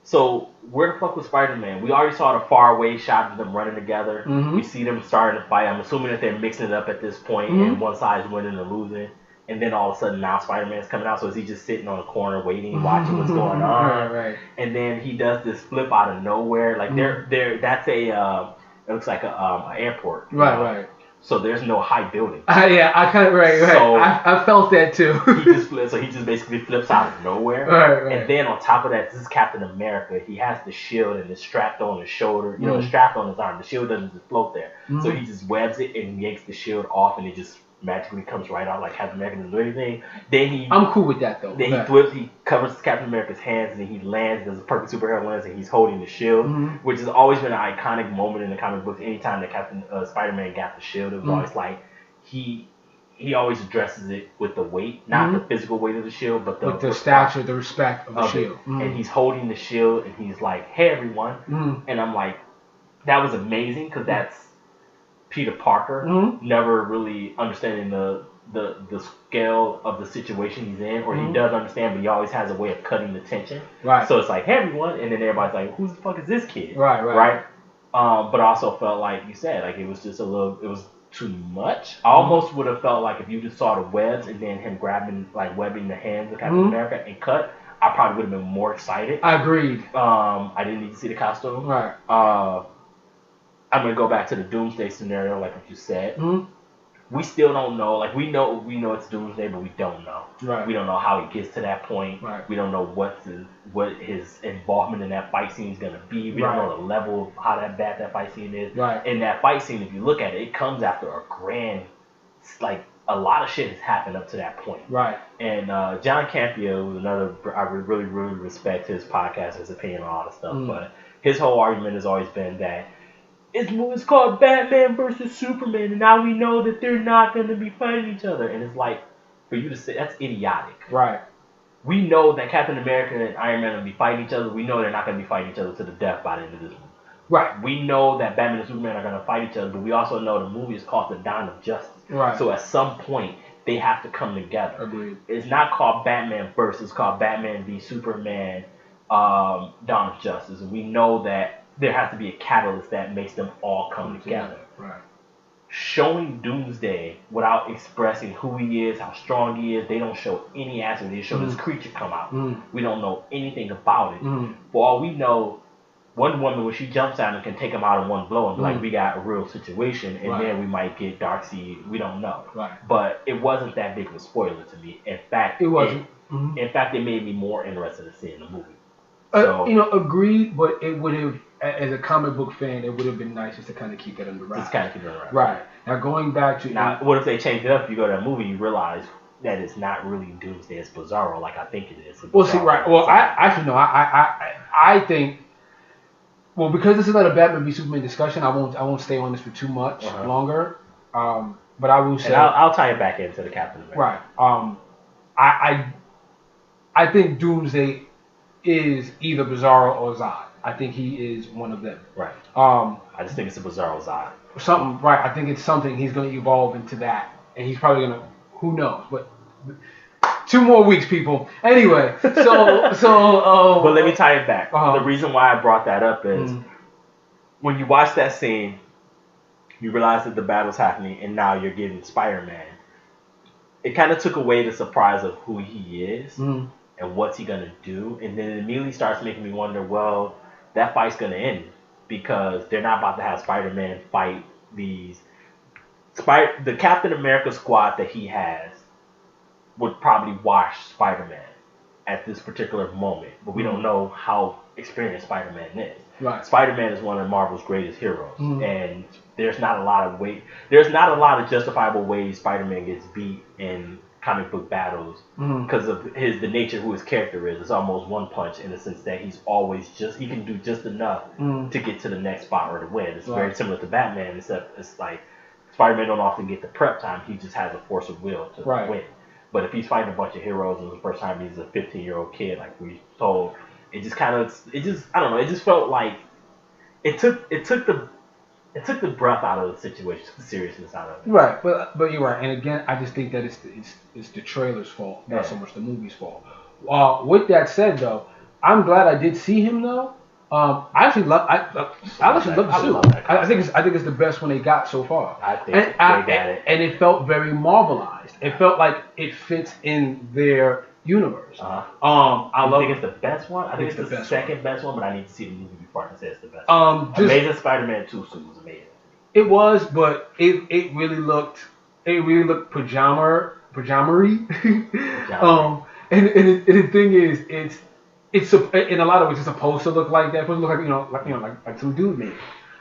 So where the fuck was Spider-Man? We already saw the far away shot of them running together. We see them starting to fight. I'm assuming that they're mixing it up at this point, and one side's winning or losing. And then all of a sudden now Spider-Man's coming out. So is he just sitting on the corner waiting, watching what's going on? Right. And then he does this flip out of nowhere. Like that's a it looks like a airport. Right. So there's no high building. Yeah, I kind of right. So I felt that too. he just basically flips out of nowhere. Right. And then on top of that, this is Captain America. He has the shield and it's strapped on his shoulder. You know, it's strapped on his arm. The shield doesn't just float there. So he just webs it and yanks the shield off, and it just magically comes right out like Captain America doesn't do anything. Then I'm cool with that though. Then he flips, he covers Captain America's hands, and then he lands, does a perfect superhero lands, and he's holding the shield, which has always been an iconic moment in the comic books. Anytime that Spider-Man got the shield, it was always like he always addresses it with the weight, not the physical weight of the shield, but the stature, the respect of the shield. And he's holding the shield, and he's like, "Hey, everyone," and I'm like, that was amazing because that's Peter Parker never really understanding the scale of the situation he's in, or he does understand, but he always has a way of cutting the tension. Right. So it's like, "Hey, everyone," and then everybody's like, "Who the fuck is this kid?" Right. But I also felt like you said, like it was just it was too much. I almost would have felt like if you just saw the webs and then him grabbing, like webbing the hands of Captain America and cut, I probably would have been more excited. I agreed. I didn't need to see the costume. Right. I'm gonna go back to the Doomsday scenario, like what you said. We still don't know. Like we know it's Doomsday, but we don't know. Right. We don't know how he gets to that point. Right. We don't know what his involvement in that fight scene is gonna be. We don't know the level of how bad that fight scene is. Right. And that fight scene, if you look at it, it comes after a grand, like a lot of shit has happened up to that point. Right. And John Campea was another. I really respect his podcast, his opinion on all the stuff. But his whole argument has always been that this movie's called Batman versus Superman, and now we know that they're not going to be fighting each other. And it's like, for you to say, that's idiotic. Right. We know that Captain America and Iron Man will be fighting each other. We know they're not going to be fighting each other to the death by the end of this movie. Right. We know that Batman and Superman are going to fight each other, but we also know the movie is called The Dawn of Justice. Right. So at some point, they have to come together. Agreed. It's not called Batman versus, it's called Batman v Superman, Dawn of Justice. And we know that there has to be a catalyst that makes them all come together. Right. Showing Doomsday without expressing who he is, how strong he is, they don't show any aspect. They show this creature come out. We don't know anything about it. For all we know, Wonder Woman, when she jumps at him, can take him out in one blow and be like, we got a real situation, and then we might get Darkseid. We don't know. Right. But it wasn't that big of a spoiler to me. In fact, it wasn't. In fact, it made me more interested in seeing the movie. Agreed, but it would have, as a comic book fan, it would have been nice just to kind of keep that under wraps. Just kind of keep it around. Right. Now, going back to... Now, what if they change it up? You go to that movie, you realize that it's not really Doomsday, it's Bizarro like I think it is. Well, see, right. Well, I think... Well, because this is not a Batman v Superman discussion, I won't stay on this for too much longer. But I will say... And I'll tie it back into the Captain America. Right. I think Doomsday is either Bizarro or Zod. I think he is one of them. Right. I just think it's a Bizarro Zod. Something, right. I think it's something he's going to evolve into that. And he's probably going to, who knows. But 2 more weeks, people. Anyway, so but let me tie it back. The reason why I brought that up is when you watch that scene, you realize that the battle's happening, and now you're getting Spider-Man. It kind of took away the surprise of who he is. And what's he gonna do? And then it immediately starts making me wonder, well, that fight's gonna end because they're not about to have Spider-Man fight the Captain America squad that he has would probably watch Spider-Man at this particular moment, but we don't know how experienced Spider-Man is. Right. Spider-Man is one of Marvel's greatest heroes, and there's not a lot of justifiable ways Spider-Man gets beat in comic book battles because of the nature of who his character is. It's almost one punch in the sense that he can do just enough to get to the next spot or to win. It's very similar to Batman, except it's like Spider-Man don't often get the prep time. He just has a force of will to win. But if he's fighting a bunch of heroes and the first time he's a 15-year-old kid, like we told, it just felt like it took the breath out of the situation, the seriousness out of it. Right, but you're right, and again, I just think that it's the trailer's fault, not so much the movie's fault. With that said, though, I'm glad I did see him though. I actually love the suit. I think it's the best one they got so far. I think they got it, and it felt very Marvelized. It felt like it fits in their universe. I think it's the best one. I think it's the second best one, but I need to see the movie before I can say it's the best. Amazing Spider-Man 2 suit was amazing. It was, but it really looked pajama-y. And the thing is, it's in a lot of ways it's supposed to look like that. It's supposed to look like some dude made it.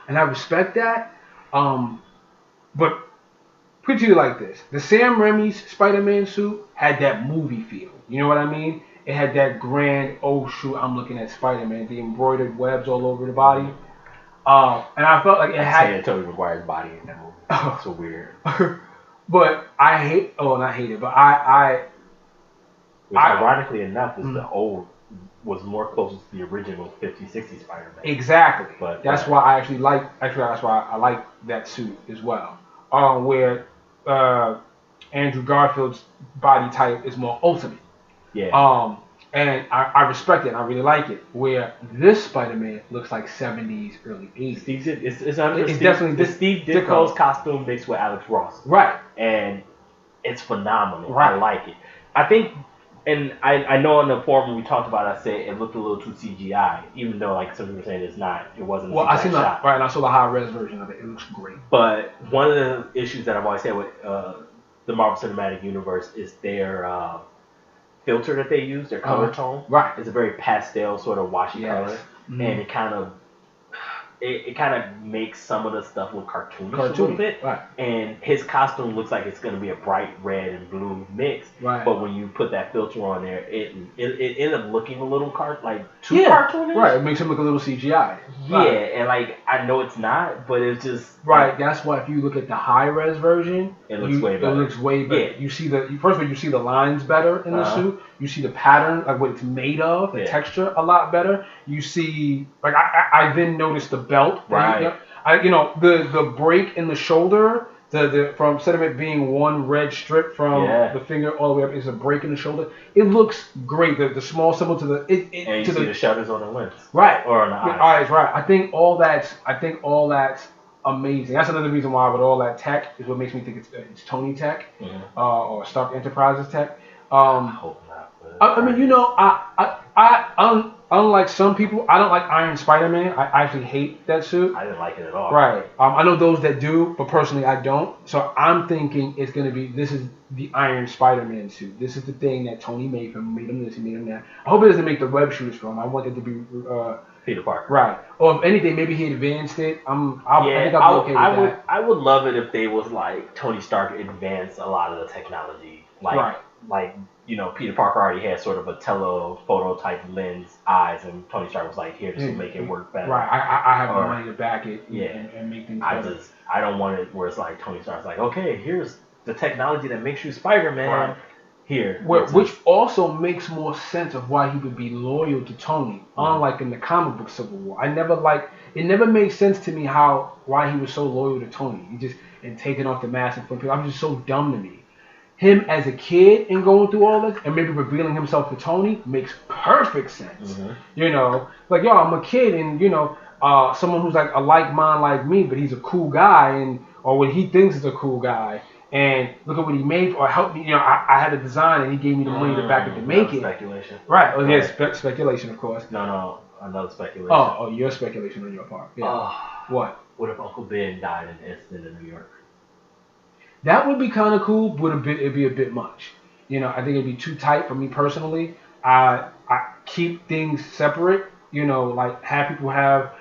And I respect that. But put it like this: the Sam Raimi's Spider-Man suit had that movie feel. You know what I mean? It had that grand, oh shoot, I'm looking at Spider-Man, the embroidered webs all over the body. And I felt like it had Tobey Maguire's body in that movie. It's so weird. But I hate. Oh, not hate it, but I. Ironically enough, was more close to the original 50s, 60s Spider-Man. Exactly. But that's why I that's why I like that suit as well. Where Andrew Garfield's body type is more ultimate. Yeah. And I respect it and I really like it. Where this Spider-Man looks like 70s, early 80s. It's definitely Steve Ditko's costume mixed with Alex Ross. Right. And it's phenomenal. Right. I like it. I think, and I know in the forum when we talked about it, I said it looked a little too CGI, even though like some people were saying it wasn't a CGI I seen shot. Right, and I saw the high-res version of it. It looks great. But one of the issues that I've always had with the Marvel Cinematic Universe is their filter that they use, their color tone. Right. It's a very pastel sort of washy color, and it kind of makes some of the stuff look cartoonish a little bit. Right. And his costume looks like it's going to be a bright red and blue mix. Right. But when you put that filter on there, it ended up looking a little too cartoonish. Right. It makes him look a little CGI. Yeah, and like I know it's not, but it's just right. That's why if you look at the high res version, it looks way better. It looks way better. Yeah. You see first of all you see the lines better in the suit. You see the pattern, like what it's made of, the texture a lot better. You see, like I then noticed the belt. Right. The break in the shoulder. From instead of it being one red strip from the finger all the way up, is a break in the shoulder. It looks great. The small symbol to the and you see the shutters on the lens, right, or on the eyes. Right. I think all that's amazing. That's another reason why with all that tech is what makes me think it's Tony tech, or Stark Enterprises tech. I hope not. I mean, I unlike some people, I don't like Iron Spider-Man. I actually hate that suit. I didn't like it at all. Right. I know those that do, but personally I don't. So I'm thinking it's going to be, this is the Iron Spider-Man suit. This is the thing that Tony made for him. Made him this, he made him that. I hope it doesn't make the web shooters for him. I want it to be Peter Parker. Right. Or if anything, maybe he advanced it. I think I'll be okay with that. I would love it if they was like Tony Stark advanced a lot of the technology. Like Peter Parker already had sort of a telephoto type lens eyes, and Tony Stark was like, here, this will make it work better. Right. I have the money to back it and make things better. I don't want it where it's like Tony Stark's like, okay, here's the technology that makes you Spider-Man. Right. Here. Which also makes more sense of why he would be loyal to Tony, unlike in the comic book Civil War. It never made sense to me why he was so loyal to Tony. And taking off the mask in front of people. I'm just so dumb to me. Him as a kid and going through all this and maybe revealing himself to Tony makes perfect sense. Like, yo, I'm a kid and, someone who's like a like mind like me, but he's a cool guy or what he thinks is a cool guy. And look at what he made or helped me. I had a design and he gave me the money to back it to make it. Speculation. Right. Oh, yes, speculation, of course. No, another speculation. Oh, your speculation on your part. Yeah. What? What if Uncle Ben died in an incident in New York? That would be kind of cool, but it'd be a bit much. I think it'd be too tight for me personally. I keep things separate. Like have people have.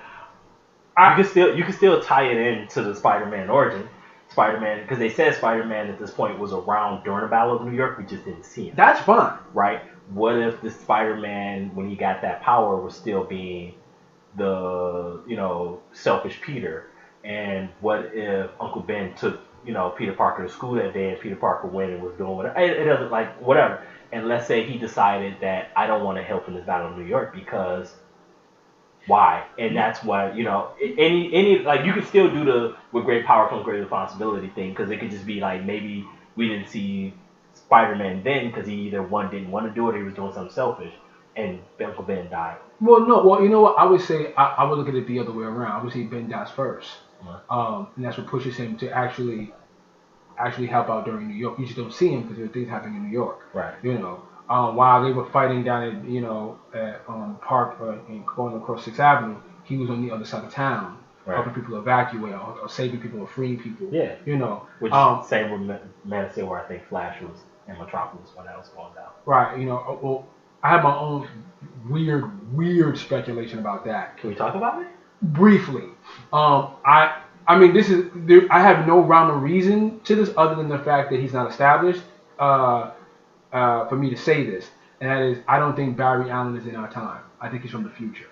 You can still tie it into the Spider-Man origin. Spider-Man, because they said Spider-Man at this point was around during the Battle of New York. We just didn't see him. That's fine. Right? What if the Spider-Man, when he got that power, was still being the selfish Peter? And what if Uncle Ben took Peter Parker to school that day, and Peter Parker went and was doing whatever? It doesn't whatever. And let's say he decided that I don't want to help in this Battle of New York because why? And that's why any you could still do the with great power comes great responsibility thing, because it could just be like maybe we didn't see Spider-Man then because he either one didn't want to do it or he was doing something selfish, and Uncle Ben died. Well, no. Well, you know what? I would say I would look at it the other way around. I would say Ben dies first, and that's what pushes him to actually help out during New York. You just don't see him because there are things happening in New York. Right. While they were fighting down at Park and going across 6th Avenue, he was on the other side of town, helping people evacuate or saving people or freeing people. Yeah. Which same with Man of Steel, where I think Flash was in Metropolis when that was going down. Right. Well, I have my own weird speculation about that. Can we talk about it? Briefly. I mean, I have no rhyme or reason to this other than the fact that he's not established. For me to say this, and that is, I don't think Barry Allen is in our time. I think he's from the future.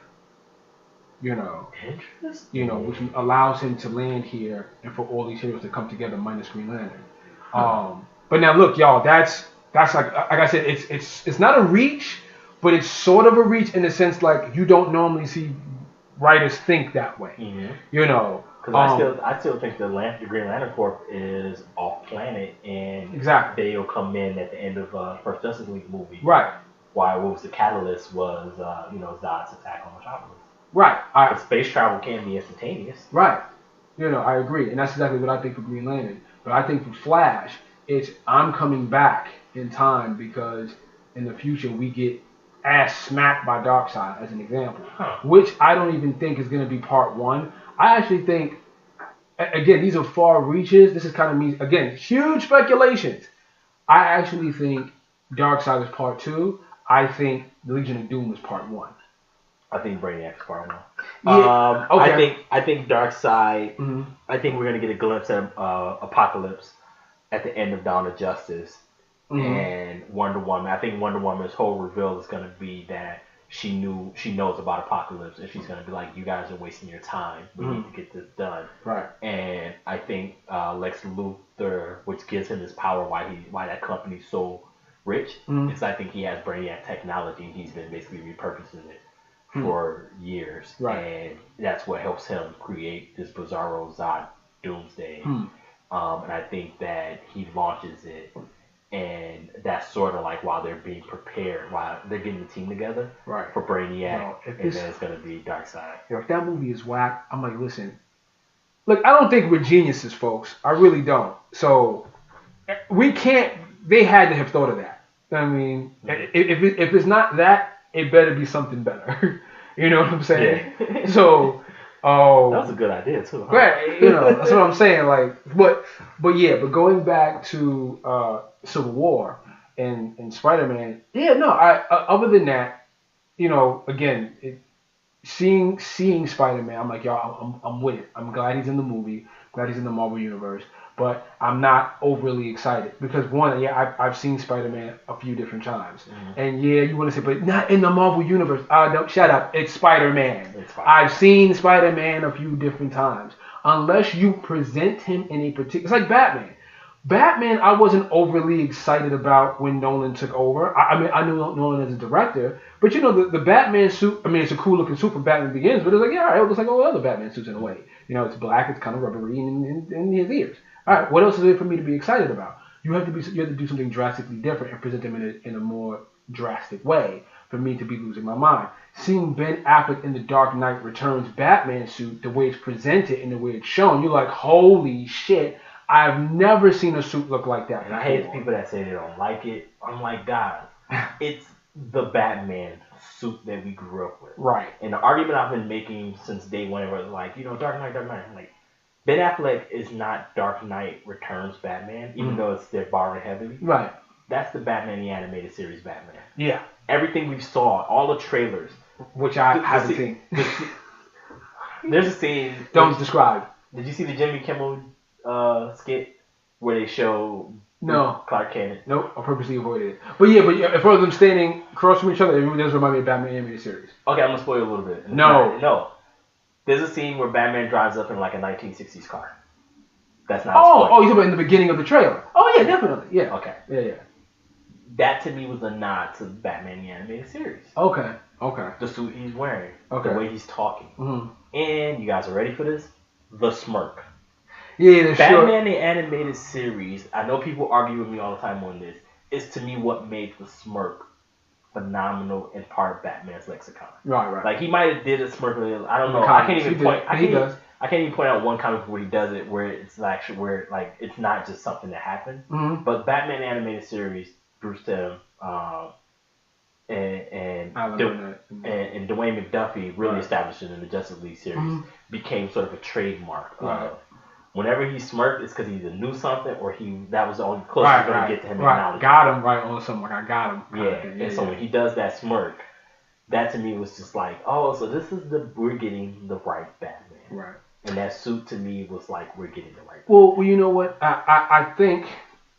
Interesting. Which allows him to land here and for all these heroes to come together, minus Green Lantern. But now look, y'all, that's like I said, it's not a reach, but it's sort of a reach in the sense like you don't normally see writers think that way. Mm-hmm. Because I still think the Green Lantern Corps is off planet, and they'll come in at the end of first Justice League movie. Right. Why? What was the catalyst? Was Zod's attack on Metropolis. Right. But space travel can be instantaneous. Right. I agree, and that's exactly what I think for Green Lantern. But I think for Flash, it's I'm coming back in time because in the future we get ass smacked by Darkseid as an example, which I don't even think is going to be part 1. I actually think, again, these are far reaches. This is kind of me, again, huge speculations. I actually think Darkseid is part 2. I think the Legion of Doom is part 1. I think Brainiac is part 1. Yeah, okay. I think Darkseid. Mm-hmm. I think we're gonna get a glimpse at Apocalypse at the end of Dawn of Justice, and Wonder Woman. I think Wonder Woman's whole reveal is gonna be that she knows about Apocalypse, and she's gonna be like, "You guys are wasting your time. We need to get this done." Right. And I think Lex Luthor, which gives him his power, why that company's so rich, is I think he has Brainiac technology, and he's been basically repurposing it for years, and that's what helps him create this Bizarro Zod Doomsday. And I think that he launches it, and that's sort of like while they're being prepared, while they're getting the team together for Brainiac, and then it's gonna be Darkseid. If that movie is whack, I'm like, listen, look, I don't think we're geniuses, folks. I really don't. So we can't. They had to have thought of that. I mean, if it's not that, it better be something better. You know what I'm saying? Yeah. So, that was a good idea too. Huh? Right. That's what I'm saying. Like, but going back to Civil War and Spider-Man, other than that, again, seeing Spider-Man, I'm like, y'all, I'm with it. I'm glad he's in the movie, glad he's in the Marvel Universe. But I'm not overly excited because one, I've seen Spider-Man a few different times, and you want to say, but not in the Marvel Universe. Don't shut up. It's Spider-Man. I've seen Spider-Man a few different times. Unless you present him in a particular, it's like Batman. Batman, I wasn't overly excited about when Nolan took over. I mean, I knew Nolan as a director, but the Batman suit. I mean, it's a cool looking suit from Batman Begins, but it's like, it looks like all the other Batman suits in a way. It's black. It's kind of rubbery in his ears. All right, what else is there for me to be excited about? You have to do something drastically different and present them in a more drastic way for me to be losing my mind. Seeing Ben Affleck in the Dark Knight Returns Batman suit, the way it's presented and the way it's shown, you're like, holy shit, I've never seen a suit look like that. And I hate the people that say they don't like it. I'm like, guys, it's the Batman suit that we grew up with. Right. And the argument I've been making since day one was like, Dark Knight. I'm like, Ben Affleck is not Dark Knight Returns Batman, even though they're borrowing heavily. Right. That's the Batman the Animated Series Batman. Yeah. Everything we saw, all the trailers. Which I haven't seen. There's a scene. Don't describe. Did you see the Jimmy Kimmel skit where they show Clark Kent? Nope, I purposely avoided it. But if all of them standing across from each other, it does remind me of Batman Animated Series. Okay, I'm going to spoil a little bit. No. There's a scene where Batman drives up in like a 1960s car. That's not you're talking about in the beginning of the trailer. Oh, yeah, definitely. Yeah. Okay. Yeah. That to me was a nod to Batman the Animated Series. Okay. The suit he's wearing. Okay. The way he's talking. Mm-hmm. And you guys are ready for this? The smirk. Yeah, Batman the Animated Series, I know people argue with me all the time on this, is to me what made the smirk phenomenal and part of Batman's lexicon. Right. Like he might have did a smirk. I don't know. I can't even point. I can't even point out one comic where he does it where it's actually where like it's not just something that happened. Mm-hmm. But Batman the Animated Series, Bruce Timm, and Dwayne McDuffie really established it in the Justice League series. Became sort of a trademark. Whenever he smirked, it's because he either knew something or that was the only closest going to get to him. Right, got him right on something. I got him. Yeah, and so when he does that smirk, that to me was just like, oh, so this is we're getting the right Batman. Right. And that suit to me was like, we're getting the right Batman. Well, you know what? I think,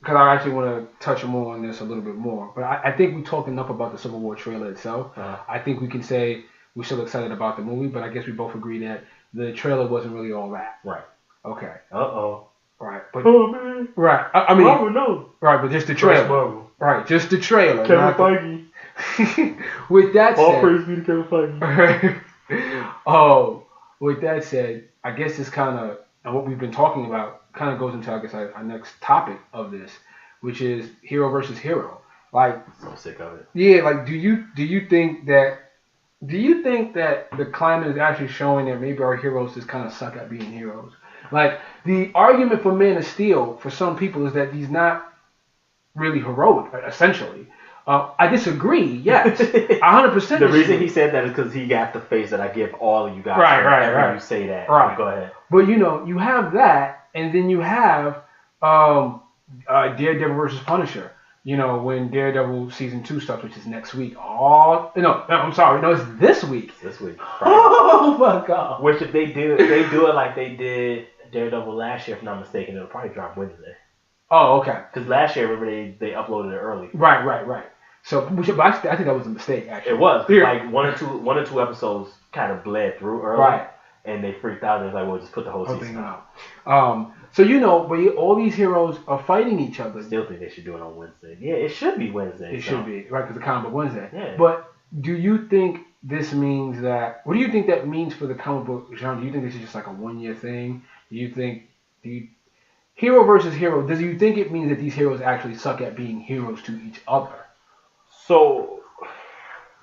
because I actually want to touch more on this a little bit more, but I think we talked enough about the Civil War trailer itself. I think we can say we're still excited about the movie, but I guess we both agree that the trailer wasn't really all that. Right. Okay. Right. But, man. Right. I mean. Oh, no. Right, but just the trailer. Right, just the trailer. Kevin Feige. With that said. All praise be to Kevin Feige. With that said, I guess it's kind of, and what we've been talking about, kind of goes into, I guess, our next topic of this, which is hero versus hero. Like. So sick of it. Yeah, like, do you think that the climate is actually showing that maybe our heroes just kind of suck at being heroes? Like, the argument for Man of Steel, for some people, is that he's not really heroic, essentially. I disagree, yes. 100%. The reason he said that is because he got the face that I give all of you guys. Right. You say that. Right. Go ahead. But, you have that, and then you have Daredevil versus Punisher. When Daredevil Season 2 starts, which is next week. I'm sorry. No, it's this week. This week. Oh, my God. Which if they do it like they did Daredevil last year, if I'm not mistaken, it'll probably drop Wednesday. Oh, okay. Because last year, remember, they uploaded it early. Right. So, but I think that was a mistake, actually. It was. Yeah. Like one or two episodes kind of bled through early. Right. And they freaked out. They're like, well, just put the whole season out. So, but all these heroes are fighting each other. I still think they should do it on Wednesday. Yeah, it should be Wednesday. It should be, right, because the comic book Wednesday. Yeah. But do you think this means that, what do you think that means for the comic book genre? Do you think this is just like a one-year thing? Hero versus hero, do you think it means that these heroes actually suck at being heroes to each other? So,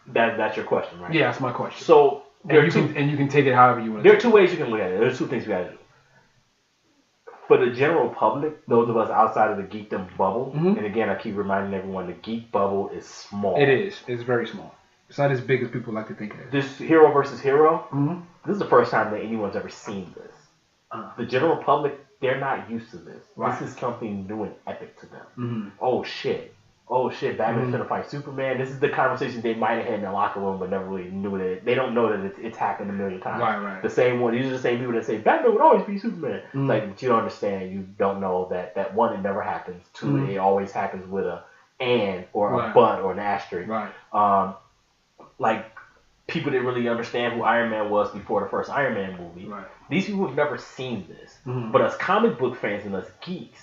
that's your question, right? Yeah, that's my question. So, you can take it however you want. There are two ways you can look at it. There's two things we got to do. For the general public, those of us outside of the geekdom bubble, and again, I keep reminding everyone, the geek bubble is small. It is. It's very small. It's not as big as people like to think it is. This hero versus hero, this is the first time that anyone's ever seen this. The general public, they're not used to this. Right. This is something new and epic to them. Oh shit, Batman's gonna fight Superman. This is the conversation they might have had in the locker room, but never really knew that. They don't know that it's happened a million times. Right. The same one. These are the same people that say Batman would always be Superman. Like, but you don't understand. You don't know that one, it never happens. Two, it always happens with a and or a but or an asterisk. Right. Like, people didn't really understand who Iron Man was before the first Iron Man movie. Right. These people have never seen this. But as comic book fans and us geeks,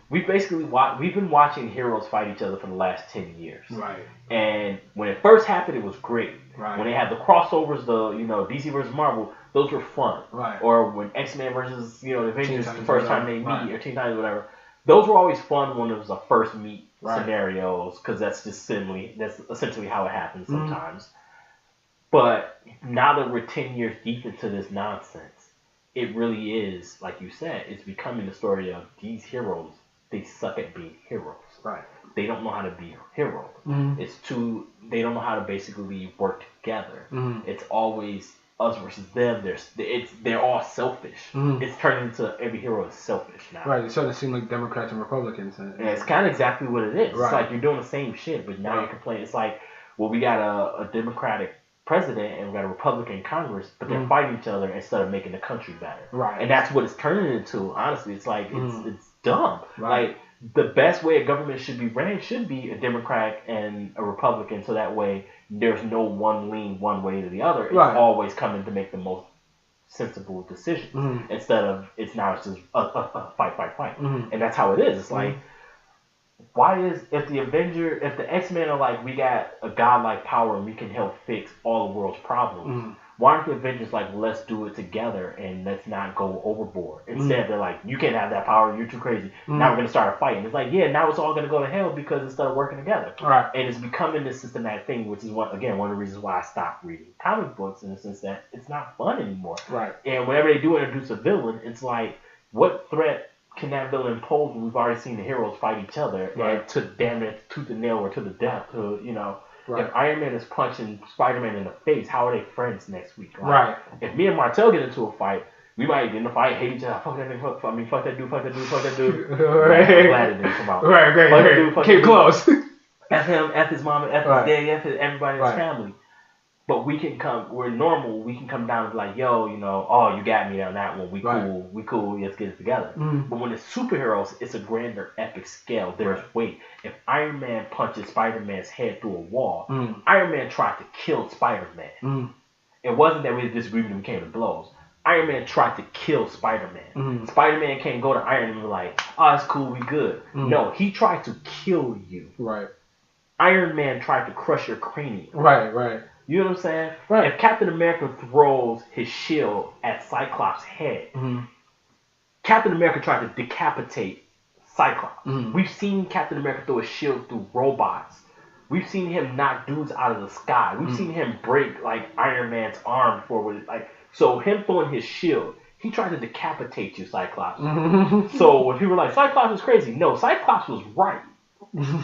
we've been watching heroes fight each other for the last 10 years. Right. And when it first happened, it was great. Right. When they had the crossovers, DC versus Marvel, those were fun. Right. Or when X-Men versus the Avengers, the first time they meet, or Teen Titans, whatever. Those were always fun when it was a first meet scenarios, because that's essentially how it happens sometimes. But now that we're 10 years deep into this nonsense, it really is, like you said, it's becoming the story of these heroes. They suck at being heroes. Right. They don't know how to be heroes. They don't know how to basically work together. It's always us versus them. They're all selfish. Mm-hmm. It's turned into every hero is selfish now. Right. It's starting to seem like Democrats and Republicans. And it's kind of exactly what it is. Right. It's like you're doing the same shit, but now you're complaining. It's like, well, we got a Democratic president and we got a Republican Congress, but they're fighting each other instead of making the country better. Right. And that's what it's turning into. Honestly, it's like it's dumb. Right. Like the best way a government should be ran should be a Democrat and a Republican, so that way there's no one lean one way or the other. It's always coming to make the most sensible decisions instead of it's just fight. And that's how it is. It's like, why is if the X-Men are like, we got a godlike power and we can help fix all the world's problems, why aren't the Avengers like, let's do it together and let's not go overboard? Instead, they're like, you can't have that power, you're too crazy. Now we're going to start a fight. And it's like, yeah, now it's all going to go to hell because instead of working together. Right. And it's becoming this systematic thing, which is, one of the reasons why I stopped reading comic books, in the sense that it's not fun anymore. Right. And whenever they do introduce a villain, it's like, what threat can that villain pose when we've already seen the heroes fight each other and to damn it, tooth and nail or to the death, to, you know. Right. If Iron Man is punching Spider-Man in the face, how are they friends next week? Like, right. If me and Martel get into a fight, we might get in a fight, hate each other. Fuck that nigga, fuck that dude. Right. I'm glad it didn't come out. Right. Keep close. F him, F his mama, F his daddy, F everybody in his family. But we're normal, we can come down and be like, yo, you know, oh, you got me on that one. We cool, let's get it together. But when it's superheroes, it's a grander, epic scale. There's weight. If Iron Man punches Spider-Man's head through a wall, Iron Man tried to kill Spider-Man. It wasn't that we disagreed and we came to blows. Iron Man tried to kill Spider-Man. Spider-Man can't go to Iron Man and be like, oh, it's cool, we good. No, he tried to kill you. Right. Iron Man tried to crush your cranium. Right. You know what I'm saying? Right. If Captain America throws his shield at Cyclops' head, Captain America tried to decapitate Cyclops. We've seen Captain America throw a shield through robots. We've seen him knock dudes out of the sky. We've seen him break like Iron Man's arm forward. Like, so him throwing his shield, he tried to decapitate you, Cyclops. So when people are like, Cyclops is crazy, no, Cyclops was right.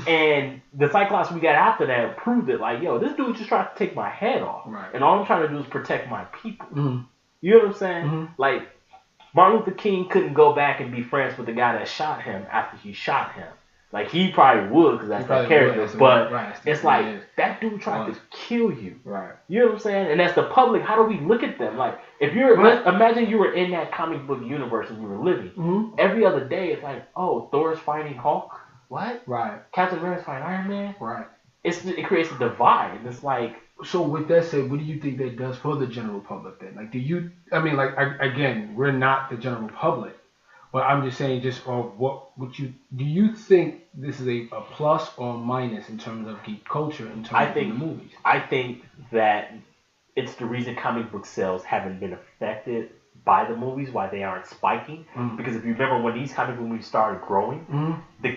And the Cyclops we got after that proved it. Like, yo, this dude just tried to take my head off. Right. And all I'm trying to do is protect my people. You know what I'm saying? Like, Martin Luther King couldn't go back and be friends with the guy that shot him after he shot him. Like, he probably would because that's that character. But it's like, that dude tried to kill you. Right. You know what I'm saying? And as the public, how do we look at them? Like, if you're, imagine you were in that comic book universe and you were living. Every other day, it's like, oh, Thor's fighting Hulk. What? Right. Captain America's fighting Iron Man. Right. It creates a divide. It's like. So with that said, what do you think that does for the general public then? Like, again, we're not the general public, but I'm just saying, do you think this is a plus or minus in terms of geek culture, in terms of the movies? I think that it's the reason comic book sales haven't been affected by the movies, why they aren't spiking. Because if you remember when these comic movies started growing, the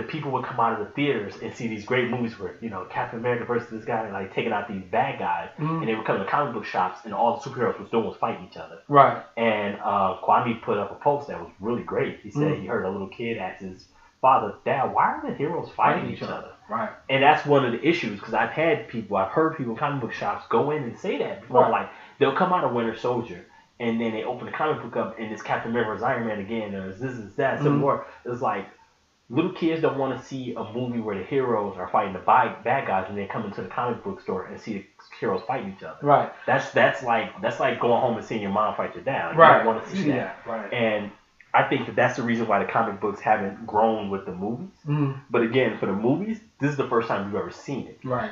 people would come out of the theaters and see these great movies where, you know, Captain America versus this guy, like taking out these bad guys, and they would come to the comic book shops and all the superheroes was doing was fighting each other. Right. And Kwame put up a post that was really great. He said he heard a little kid ask his father, Dad, why are the heroes fighting each other? Right. And that's one of the issues, because I've heard people in comic book shops go in and say that before. Like, they'll come out of Winter Soldier and then they open the comic book up and it's Captain America versus Iron Man again, or this is that, some more. It's like, little kids don't want to see a movie where the heroes are fighting the bad guys when they come into the comic book store and see the heroes fighting each other. Right. That's like going home and seeing your mom fight your dad. Like, you don't want to see that. Right. And I think that's the reason why the comic books haven't grown with the movies. But again, for the movies, this is the first time you've ever seen it. Right.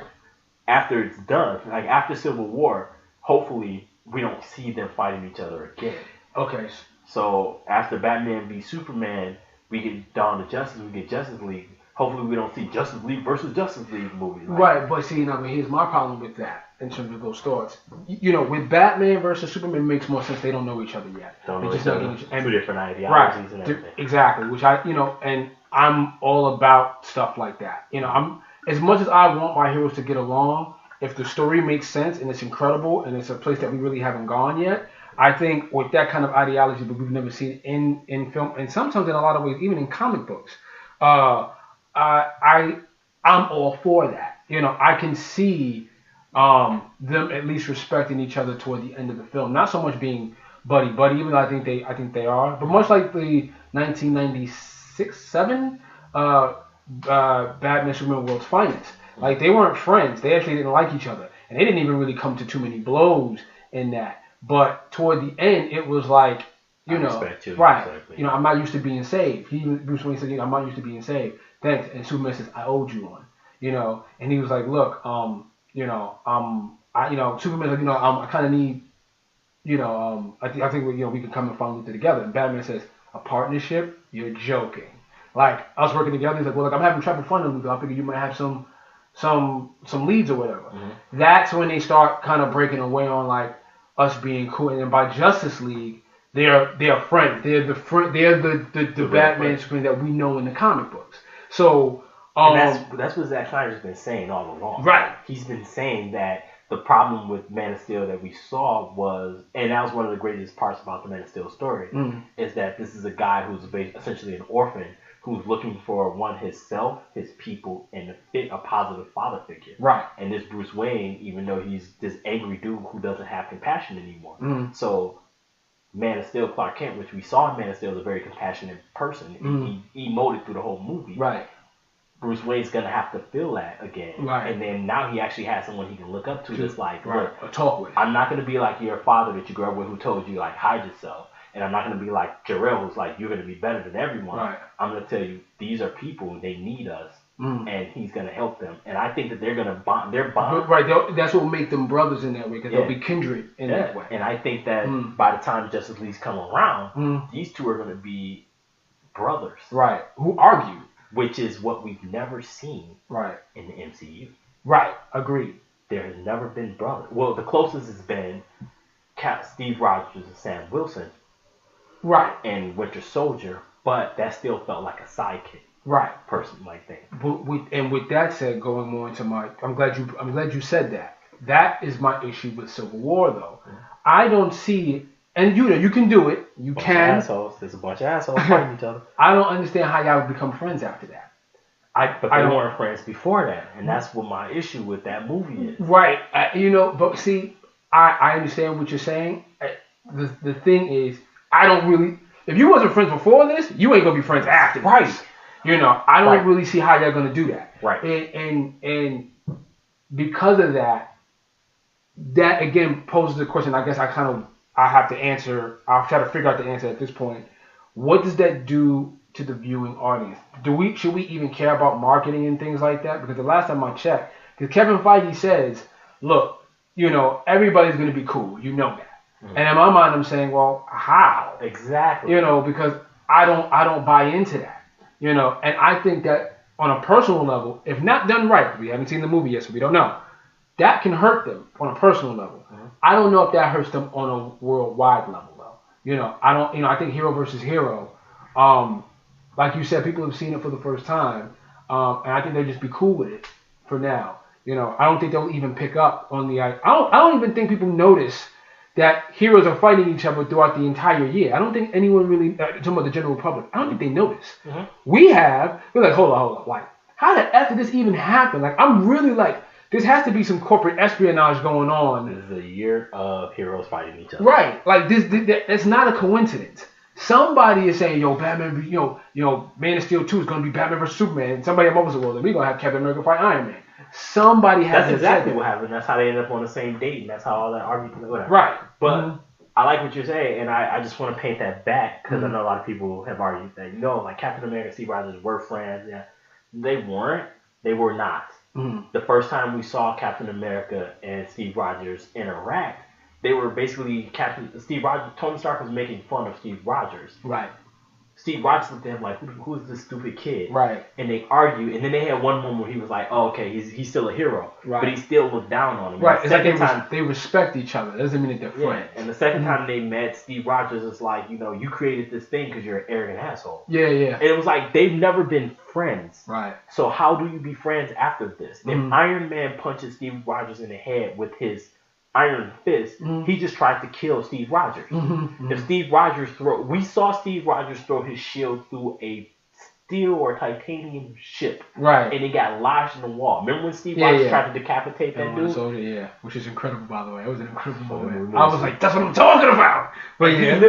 After it's done, like after Civil War, hopefully we don't see them fighting each other again. Okay. So after Batman v Superman, we get Dawn of Justice, we get Justice League. Hopefully we don't see Justice League versus Justice League movies. Like, right, but see, here's my problem with that in terms of those thoughts. You know, with Batman versus Superman, it makes more sense. They don't know each other yet. Don't know each other. Two different ideologies and everything. Exactly, which and I'm all about stuff like that. You know, I'm as much as I want my heroes to get along, if the story makes sense and it's incredible and it's a place that we really haven't gone yet, I think with that kind of ideology that we've never seen in film, and sometimes in a lot of ways, even in comic books, I'm all for that. You know, I can see them at least respecting each other toward the end of the film. Not so much being buddy, even though I think they are, but much like the 1996-7 Batman Superman World's Finest. Like, they weren't friends. They actually didn't like each other, and they didn't even really come to too many blows in that. But toward the end, it was like, you know, right? Exactly. You know, I'm not used to being saved. Bruce Wayne said, you know, I'm not used to being saved. Thanks. And Superman says, I owed you one. You know, and he was like, look, you know, Superman's like, you know, I kind of need, you know, I think we, you know, we can come and find Luther together. And Batman says, a partnership? You're joking. Like, us working together. He's like, well, look, I'm having trouble finding Luther. I figured you might have some leads or whatever. Mm-hmm. That's when they start kind of breaking away on like us being cool. And then by Justice League, they're friends. They're the Batman Superman that we know in the comic books. So and that's what Zack Snyder's been saying all along. Right. He's been saying that the problem with Man of Steel that we saw was, and that was one of the greatest parts about the Man of Steel story, is that this is a guy who's essentially an orphan who's looking for himself, his people, and a positive father figure. Right. And this Bruce Wayne, even though he's this angry dude who doesn't have compassion anymore. So Man of Steel, Clark Kent, which we saw in Man of Steel, is a very compassionate person. He emoted through the whole movie. Right. Bruce Wayne's gonna have to feel that again. Right. And then now he actually has someone he can look up to that's like, look, talk with. I'm not gonna be like your father that you grew up with who told you like hide yourself. And I'm not going to be like Jarrell, who's like, you're going to be better than everyone. Right. I'm going to tell you, these are people, they need us, and he's going to help them. And I think that they're going to bond. They're bond. Right, that's what will make them brothers in that way, because they'll be kindred in that way. And I think that by the time Justice League's come around, these two are going to be brothers. Right, who argue. Which is what we've never seen in the MCU. Right, agreed. There has never been brothers. Well, the closest has been Steve Rogers and Sam Wilson. Right. And Winter Soldier, but that still felt like a sidekick. Right. Person like that. But with that said, going more into I'm glad you said that. That is my issue with Civil War, though. I don't see, and you can do it. You can. Assholes. There's a bunch of assholes fighting each other. I don't understand how y'all would become friends after that. But they weren't friends before that, and that's what my issue with that movie is. Right. But see, I understand what you're saying. The thing is, I don't really. If you wasn't friends before this, you ain't gonna be friends after this. Right. I don't really see how y'all gonna do that. Right. And because of that again poses the question. I guess I have to answer. I'll try to figure out the answer at this point. What does that do to the viewing audience? Should we even care about marketing and things like that? Because the last time I checked, because Kevin Feige says, look, everybody's gonna be cool. You know that. And in my mind, I'm saying, well, how? Exactly. Because I don't buy into that. And I think that on a personal level, if not done right, we haven't seen the movie yet, so we don't know. That can hurt them on a personal level. I don't know if that hurts them on a worldwide level, though. I don't. I think hero versus hero. Like you said, people have seen it for the first time, and I think they'll just be cool with it for now. I don't think they'll even pick up on the. I don't even think people notice that heroes are fighting each other throughout the entire year. I don't think anyone really, talking about the general public, I don't think they notice. We're like, hold on, like, how the F did this even happen? Like, I'm really like, there has to be some corporate espionage going on. This is a year of heroes fighting each other. Right, like, it's not a coincidence. Somebody is saying, yo, Batman, Man of Steel 2 is going to be Batman vs. Superman. And somebody at Mobile said, well, then we're going to have Captain America fight Iron Man. Somebody has That's exactly what happened. That's how they ended up on the same date, and that's how all that argument whatever. Right. But I like what you're saying, and I just want to paint that back because I know a lot of people have argued that like Captain America and Steve Rogers were friends. Yeah, they weren't. They were not. The first time we saw Captain America and Steve Rogers interact, they were basically Tony Stark was making fun of Steve Rogers. Right. Steve Rogers looked at him like, who is this stupid kid? Right. And they argue, and then they had one moment where he was like, oh, okay, he's still a hero. Right. But he still looked down on him. Right. It's like they respect each other. That doesn't mean that they're friends. And the second time they met, Steve Rogers was like, you created this thing because you're an arrogant asshole. Yeah, yeah. And it was like, they've never been friends. Right. So how do you be friends after this? If Iron Man punches Steve Rogers in the head with his Iron Fist, he just tried to kill Steve Rogers. If Steve Rogers we saw Steve Rogers throw his shield through a steel or titanium ship. Right. And it got lodged in the wall. Remember when Steve Rogers tried to decapitate that dude? Soldier, which is incredible, by the way. It was an incredible moment. I I was like, that's what I'm talking about. But yeah,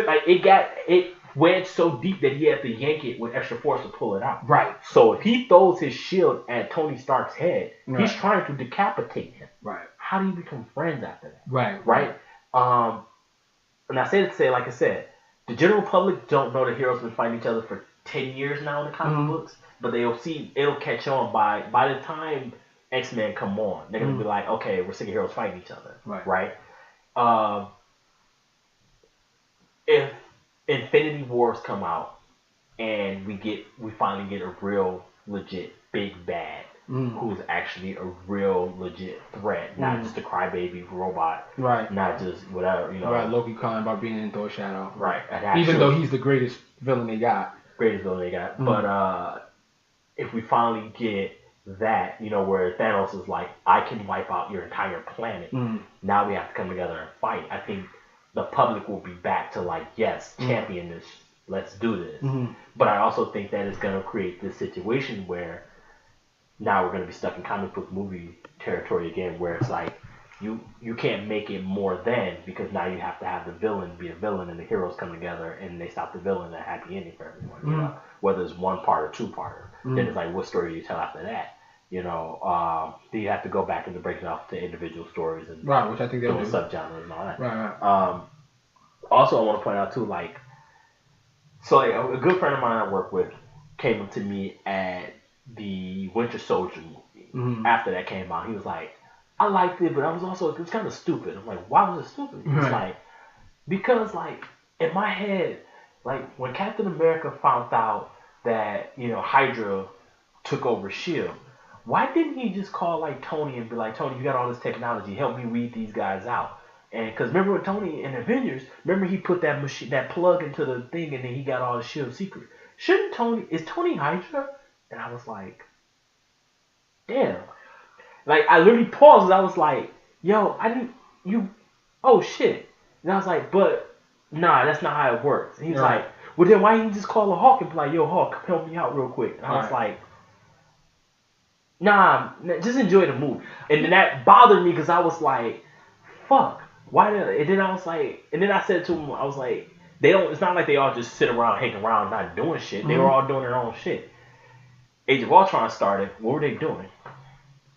it wedged so deep that he had to yank it with extra force to pull it out. Right. So if he throws his shield at Tony Stark's head, he's trying to decapitate him. Right. How do you become friends after that? Right. And I say to say, like I said, the general public don't know the heroes been fighting each other for 10 years now in the comic books, but it'll catch on by the time X-Men come on. They're gonna be like, okay, we're sick of heroes fighting each other. Right. If Infinity Wars come out and we finally get a real legit big bad who's actually a real legit threat, not just a crybaby robot, not just whatever, Loki calling about being in Thor's shadow, even though he's the greatest villain they got. But if we finally get that, where Thanos is like, I can wipe out your entire planet, now we have to come together and fight. I think the public will be back to like, yes, champion this, let's do this. But I also think that it's going to create this situation where now we're going to be stuck in comic book movie territory again, where it's like you can't make it more than, because now you have to have the villain be a villain and the heroes come together and they stop the villain, a happy ending for everyone. Whether it's one part or two part. Then it's like, what story do you tell after that? Then you have to go back and break it off to individual stories and which I think they'll do. Subgenres and all that. Also, I want to point out too, like a good friend of mine I work with came up to me at the Winter Soldier movie. After that came out, he was like, I liked it, but it was kind of stupid. I'm like, why was it stupid? He's like, because like in my head, like when Captain America found out that Hydra took over S.H.I.E.L.D., why didn't he just call like Tony and be like, Tony, you got all this technology, help me weed these guys out? And because remember with Tony in Avengers, he put that plug into the thing and then he got all the S.H.I.E.L.D. secret. Is Tony Hydra? And I was like, damn. Like, I literally paused and I was like, yo, oh shit. And I was like, but, nah, that's not how it works. And he was like, well then why didn't you just call a Hawk and be like, yo, Hawk, help me out real quick? And I was like, nah, just enjoy the movie. And then that bothered me because I was like, fuck. And then I was like, and then I said to him, I was like, it's not like they all just sit around, hanging around, not doing shit. They were all doing their own shit. Age of Ultron started, what were they doing?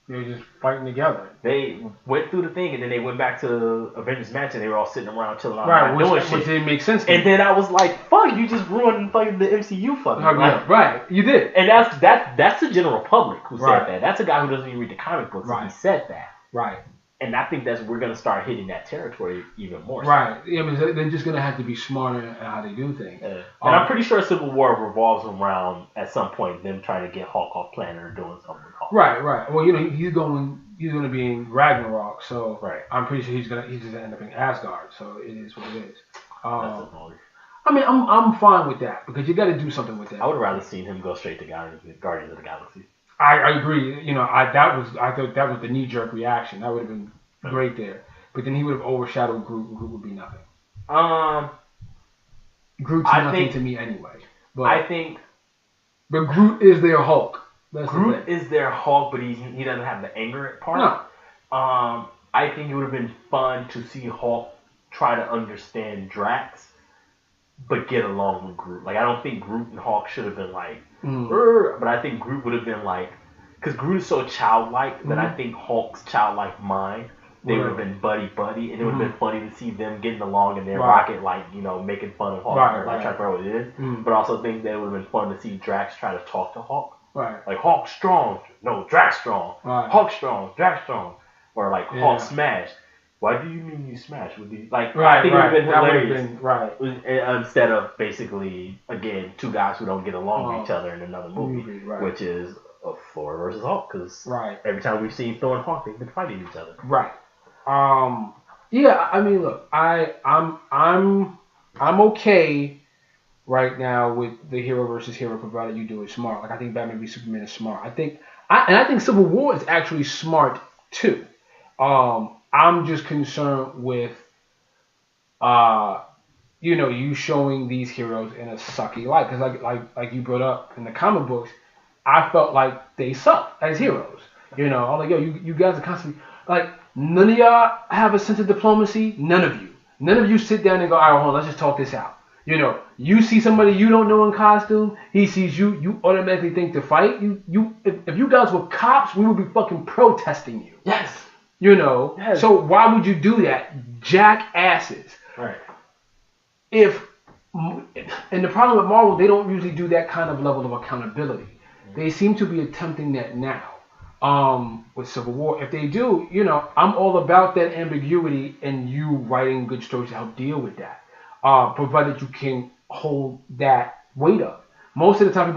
They were just fighting together. They went through the thing and then they went back to Avengers Mansion. They were all sitting around chilling out, doing shit. Which didn't make sense to me. And then I was like, fuck, you just ruined the MCU fucking. Right, you did. And that's the general public who said that. That's a guy who doesn't even read the comic books. He said that. Right. And I think we're going to start hitting that territory even more. Right. I mean, they're just going to have to be smarter in how they do things. And I'm pretty sure Civil War revolves around, at some point, them trying to get Hulk off planet or doing something with Hulk. Right. Well, he's going to be in Ragnarok, so I'm pretty sure he's just gonna end up in Asgard. So it is what it is. I mean, I'm fine with that because you got to do something with that. I would have rather seen him go straight to Guardians of the Galaxy. I agree. I thought that was the knee-jerk reaction. That would have been great there. But then he would have overshadowed Groot, and Groot would be nothing. Groot's nothing to me anyway. But Groot is their Hulk. Groot is their Hulk, but he doesn't have the anger part. No. I think it would have been fun to see Hulk try to understand Drax, but get along with Groot. Like, I don't think Groot and Hulk should have been like, but I think Groot would have been like, because Groot is so childlike that I think Hulk's childlike mind, they would have been buddy, and it would have been funny to see them getting along in their rocket, like, making fun of Hulk, trying to figure out what it is. But I also think that it would have been fun to see Drax try to talk to Hulk. Right. Like, Hulk strong. No, Drax strong. Right. Hulk strong. Drax strong. Or like Hulk smash. Why do you mean you smash? I think it would have been hilarious. Instead of basically, again, two guys who don't get along with each other in another movie, which is Thor versus Hulk. Because every time we've seen Thor and Hulk, they've been fighting each other. Right. Yeah. I mean, look, I'm okay right now with the hero versus hero, provided you do it smart. Like, I think Batman v Superman is smart. I think Civil War is actually smart too. I'm just concerned with you showing these heroes in a sucky light. Because like you brought up in the comic books, I felt like they suck as heroes. I'm like, yo, you guys are constantly like, none of y'all have a sense of diplomacy. None of you sit down and go, all right, hold on, let's just talk this out. You see somebody you don't know in costume, he sees you, you automatically think to fight. If you guys were cops, we would be fucking protesting you. Yes. Yes. So why would you do that? Jackasses. Right. And the problem with Marvel, they don't usually do that kind of level of accountability. Mm-hmm. They seem to be attempting that now. With Civil War, if they do, I'm all about that ambiguity and you writing good stories to help deal with that. Provided you can hold that weight up. Most of the time,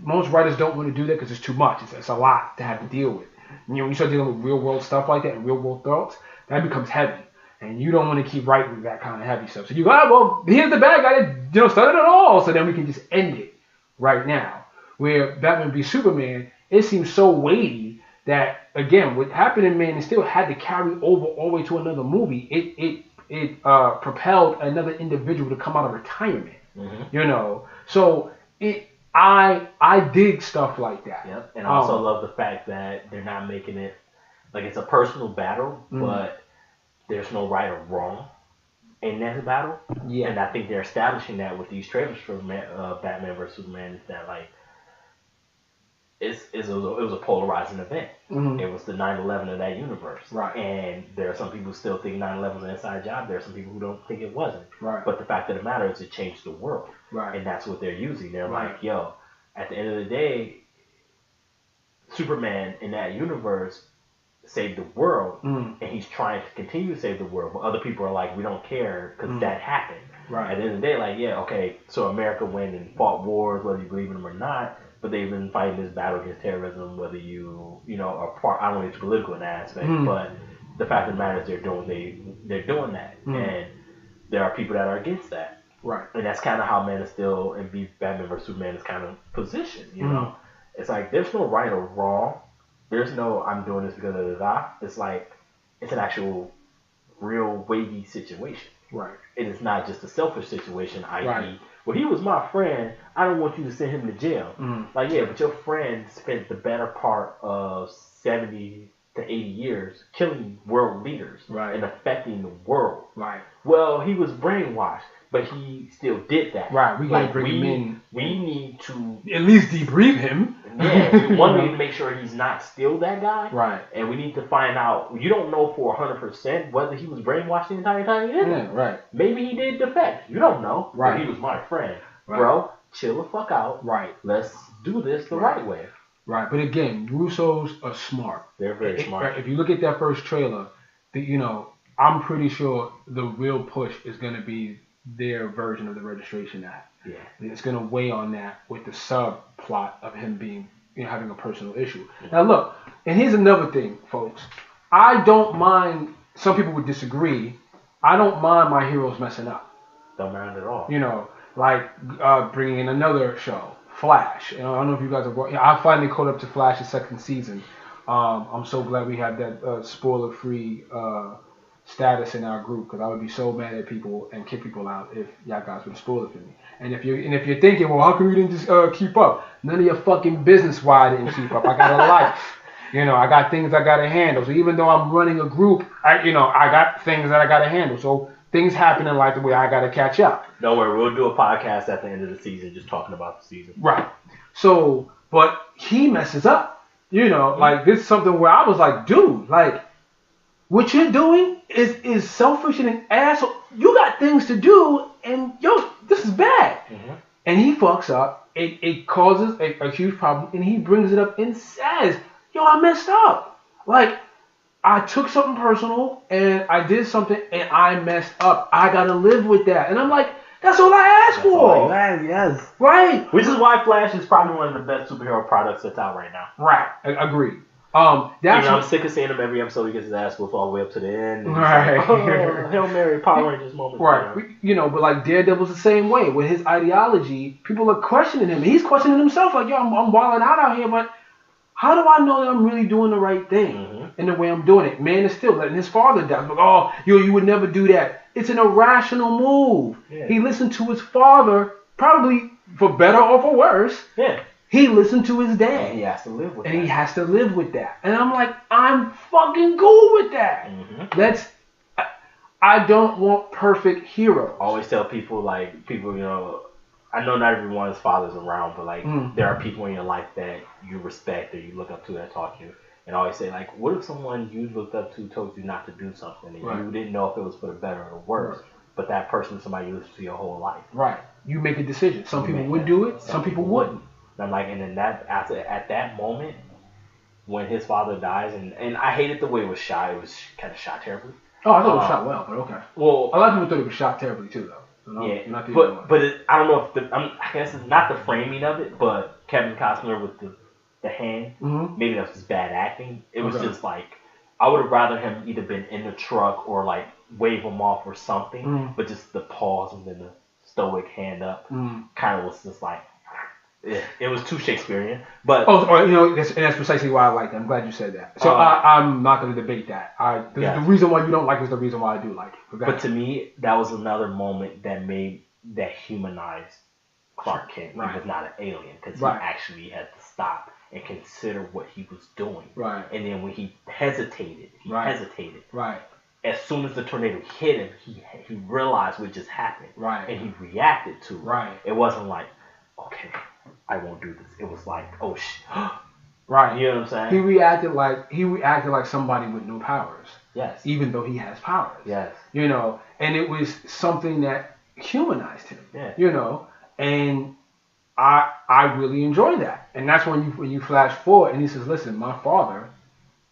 most writers don't want to do that because it's too much. It's a lot to have to deal with. When you start dealing with real world stuff like that and real world thoughts, that becomes heavy. And you don't want to keep writing that kind of heavy stuff. So you go, well, here's the bad guy that started it all. So then we can just end it right now. Where Batman v Superman, it seems so weighty that, again, what happened in Man of Steel had to carry over all the way to another movie. It propelled another individual to come out of retirement. Mm-hmm. So I dig stuff like that. Yep. And I also love the fact that they're not making it like it's a personal battle, but there's no right or wrong in that battle. Yeah. And I think they're establishing that with these trailers for Batman vs Superman, is that like it was a polarizing event. Mm-hmm. It was the 9/11 of that universe. Right. And there are some people who still think 9/11 was an inside job. There are some people who don't think it wasn't. Right. But the fact of the matter is it changed the world. Right. And that's what they're using. They're like, yo, at the end of the day, Superman in that universe saved the world, and he's trying to continue to save the world. But other people are like, we don't care because that happened. Right. At the end of the day, like, yeah, okay, so America went and fought wars, whether you believe in them or not. But they've been fighting this battle against terrorism, whether are part. I don't know if it's political in that aspect, but the fact of the matter is they're doing that, and there are people that are against that. Right. And that's kind of how Man of Steel and Batman vs Superman is kind of positioned. It's like there's no right or wrong. There's no I'm doing this because of that. It's like it's an actual, real weighty situation. Right. It is not just a selfish situation, i.e. Well, he was my friend. I don't want you to send him to jail. Like, yeah, but your friend spent the better part of 70 to 80 years killing world leaders and affecting the world. Right. Well, he was brainwashed, but he still did that. Right. We gotta bring him in. We need to at least debrief him. Yeah. We need to make sure he's not still that guy. Right. And we need to find out. You don't know for 100% whether he was brainwashed the entire time he did it. Yeah. Right. Maybe he did defect. You don't know. Right. But he was my friend. Right. Bro, chill the fuck out. Right. Let's do this the right way. Right. But again, Russos are smart. They're very smart. If you look at that first trailer, I'm pretty sure the real push is going to be their version of the Registration Act. Yeah. It's going to weigh on that with the subplot of him being, having a personal issue. Mm-hmm. Now look, and here's another thing, folks. I don't mind, some people would disagree, I don't mind my heroes messing up. Don't mind at all. Like bringing in another show, Flash. I don't know if you guys have watched. I finally caught up to Flash's second season. I'm so glad we have that spoiler-free status in our group, because I would be so mad at people and kick people out if y'all guys would spoil it for me. And if you're thinking, well, how come you didn't just keep up? None of your fucking business why I didn't keep up. I got a life. I got things I gotta handle. So even though I'm running a group, I got things that I gotta handle. So things happen in life the way I gotta catch up. Don't worry, we'll do a podcast at the end of the season just talking about the season. Right. So, but he messes up. Like this is something where I was like, dude, like what you're doing is selfish and an asshole. You got things to do, and this is bad. Mm-hmm. And he fucks up. It causes a huge problem, and he brings it up and says, yo, I messed up. Like, I took something personal, and I did something, and I messed up. I gotta live with that. And I'm like, that's all I asked for. Yes. Right. Which is why Flash is probably one of the best superhero products that's out right now. Right. Agreed. I'm sick of seeing him every episode. He gets his ass whooped all the way up to the end. Right. Like, Hail Mary, Power Rangers moment. Right. But like Daredevil's the same way. With his ideology, people are questioning him. He's questioning himself. Like, yo, I'm wilding out here, but how do I know that I'm really doing the right thing? Mm-hmm. in the way I'm doing it. Man is still letting his father die. Like, oh, you would never do that. It's an irrational move. Yeah. He listened to his father, probably for better or for worse. Yeah. He listened to his dad. And he has to live with and that. he has to live with that. And I'm like, I'm fucking cool with that. Mm-hmm. I don't want perfect heroes. I always tell people, I know not everyone's father's around, but there are people in your life that you respect or you look up to that taught you. And I always say, what if someone you looked up to told you not to do something and you didn't know if it was for the better or the worse, but that person is somebody you listened to your whole life. Right. You make a decision. Some people would do it, some people wouldn't. And I'm and then at that moment, when his father dies, and I hated the way it was shot. It was kind of shot terribly. Oh, I thought it was shot well, but okay. Well, a lot of people thought it was shot terribly too, though. So no, yeah, not but I don't know if I guess it's not the framing of it, but Kevin Costner with the hand, maybe that's just bad acting. It was just I would have rather him either been in the truck or wave him off or something, but just the pause and then the stoic hand up kind of was just it was too Shakespearean, but that's precisely why I like it. I'm glad you said that. So I'm not going to debate that. The reason why you don't like it is the reason why I do like it. But to me, that was another moment that humanized Clark Kent. He was not an alien because he actually had to stop and consider what he was doing. Right. And then when he hesitated. Right. As soon as the tornado hit him, he realized what just happened. Right. And he reacted to it. Right. It wasn't okay, I won't do this. It was oh shit. Right. You know what I'm saying? He reacted like somebody with no powers. Yes. Even though he has powers. Yes. And it was something that humanized him. Yeah. And I really enjoy that. And that's when you flash forward and he says, "Listen, my father,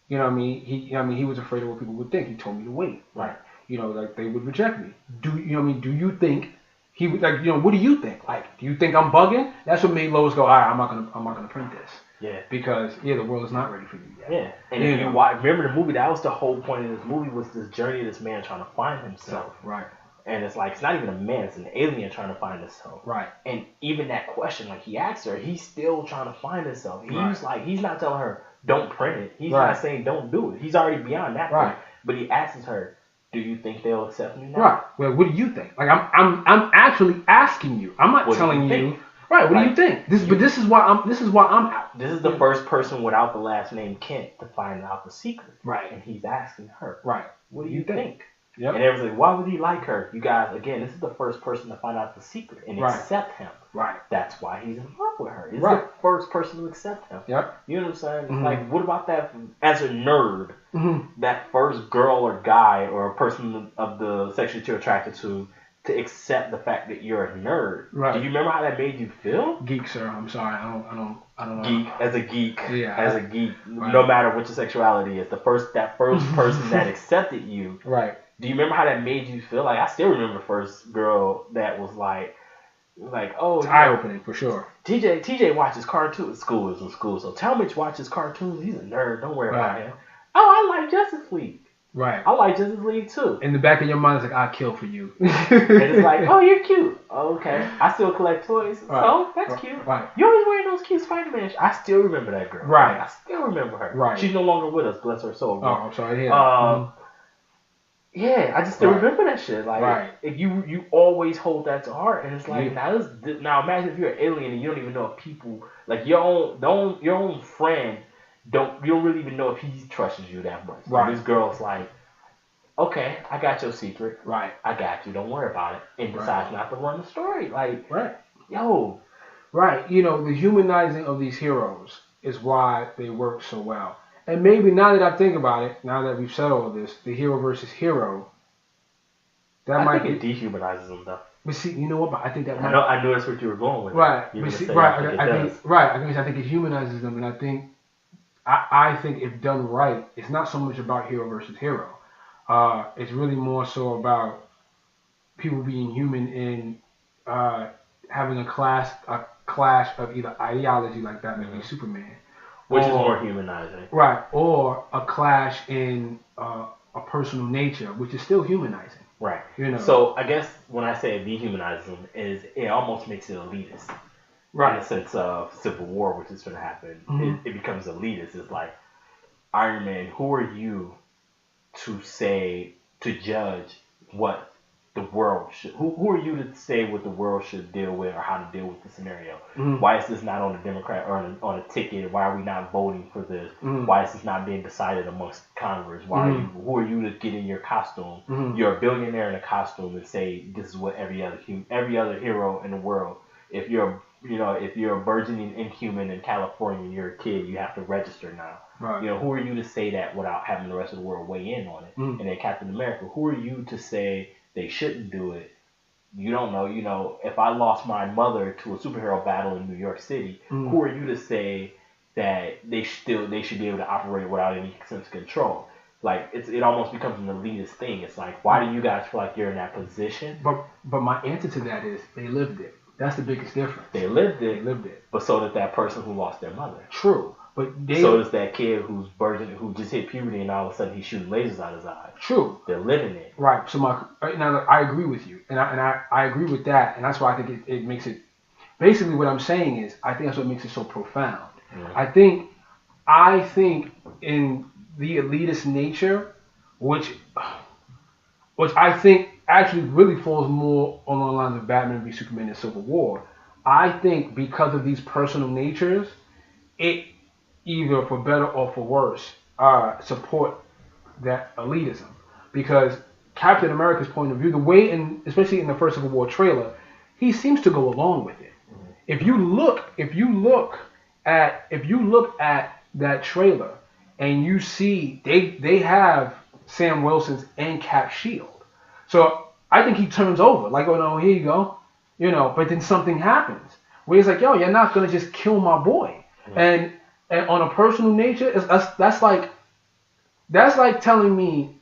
he was afraid of what people would think. He told me to wait. Right. They would reject me. Do you think he would what do you think? Do you think I'm bugging?" That's what made Lois go, "All right, I'm not gonna print this." Yeah. Because the world is not ready for you yet. Yeah. And if you remember the movie, that was the whole point of this movie, was this journey of this man trying to find himself. Right. And it's it's not even a man, it's an alien trying to find himself. Right. And even that question, he asked her, he's still trying to find himself. He's not telling her, don't print it. He's not saying don't do it. He's already beyond that point. But he asks her, do you think they'll accept me now? Right. Well, what do you think? I'm actually asking you. I'm not telling you. Right. What do you think? This is why I'm out. This is the first person without the last name Kent to find out the secret. Right. And he's asking her. Right. What do you think? Yep. And everyone's like, why would he like her? You guys, again, this is the first person to find out the secret and accept him. Right. That's why he's in love with her. He's the first person to accept him. Yep. You know what I'm saying? Mm-hmm. What about that, as a nerd, that first girl or guy or a person of the sex that you're attracted to accept the fact that you're a nerd? Right. Do you remember how that made you feel? Geek, sir. I'm sorry. I don't know. Geek, as a geek. Yeah. As a geek, no matter what your sexuality is, that first person that accepted you. Right. Do you remember how that made you feel? I still remember the first girl that was oh, it's eye-opening for sure. TJ watches cartoons. School is in school, so Talmadge watches cartoons. He's a nerd. Don't worry about him. Oh, I like Justice League. Right. I like Justice League too. In the back of your mind, it's I'll kill for you. And it's oh, you're cute. Oh, okay. I still collect toys. Right. Oh, that's cute. Right. You always wearing those cute Spider-Man. I still remember that girl. Right. I still remember her. Right. She's no longer with us. Bless her soul. Oh, I'm sorry. Yeah. Yeah, I just still remember that shit. If you always hold that to heart, and it's now imagine if you're an alien and you don't even know if people your own friend you don't really even know if he trusts you that much. Right. This girl's okay, I got your secret. Right. I got you. Don't worry about it. And decides not to run the story. Right. Yo. Right. The humanizing of these heroes is why they work so well. And maybe now that I think about it, now that we've said all of this, the hero versus hero, I think it dehumanizes them though. But see, you know what? But I think that I knew that's what you were going with. Right. But see, I think it humanizes them, and I think if done right, it's not so much about hero versus hero. It's really more so about people being human and having a clash of either ideology like that, maybe Superman. Which is more humanizing. Right. Or a clash in a personal nature, which is still humanizing. Right. So I guess when I say it dehumanizes them, it almost makes it elitist. Right. In the sense of Civil War, which is going to happen. It becomes elitist. It's Iron Man, who are you to judge what the world should, who are you to say what the world should deal with or how to deal with the scenario? Why is this not on the Democrat or on a ticket? Why are we not voting for this? Why is this not being decided amongst Congress? Who are you to get in your costume? You're a billionaire in a costume and say this is what every other hero in the world. If you're a burgeoning inhuman in California and you're a kid, you have to register now. Right. Who are you to say that without having the rest of the world weigh in on it? And then Captain America, who are you to say they shouldn't do it? You don't know. If I lost my mother to a superhero battle in New York City, who are you to say that they should be able to operate without any sense of control? Like it almost becomes an elitist thing. It's like, why do you guys feel like you're in that position? But my answer to that is they lived it. That's the biggest difference. They lived it. They lived it. But so did that person who lost their mother. True. But so does that kid who just hit puberty and all of a sudden he's shooting lasers out his eyes. True. They're living it. Right. So now I agree with you, and I agree with that, and that's why I think it makes it. Basically, what I'm saying is I think that's what makes it so profound. I think in the elitist nature, which I think actually really falls more on the lines of Batman v Superman and Civil War. I think because of these personal natures, it either for better or for worse support that elitism. Because Captain America's point of view, the way especially in the first Civil War trailer, he seems to go along with it. If you look at that trailer and you see they have Sam Wilson's and Cap's shield. So I think he turns over, like, oh no, here you go. But then something happens where he's like, yo, you're not gonna just kill my boy. And on a personal nature, that's like telling me,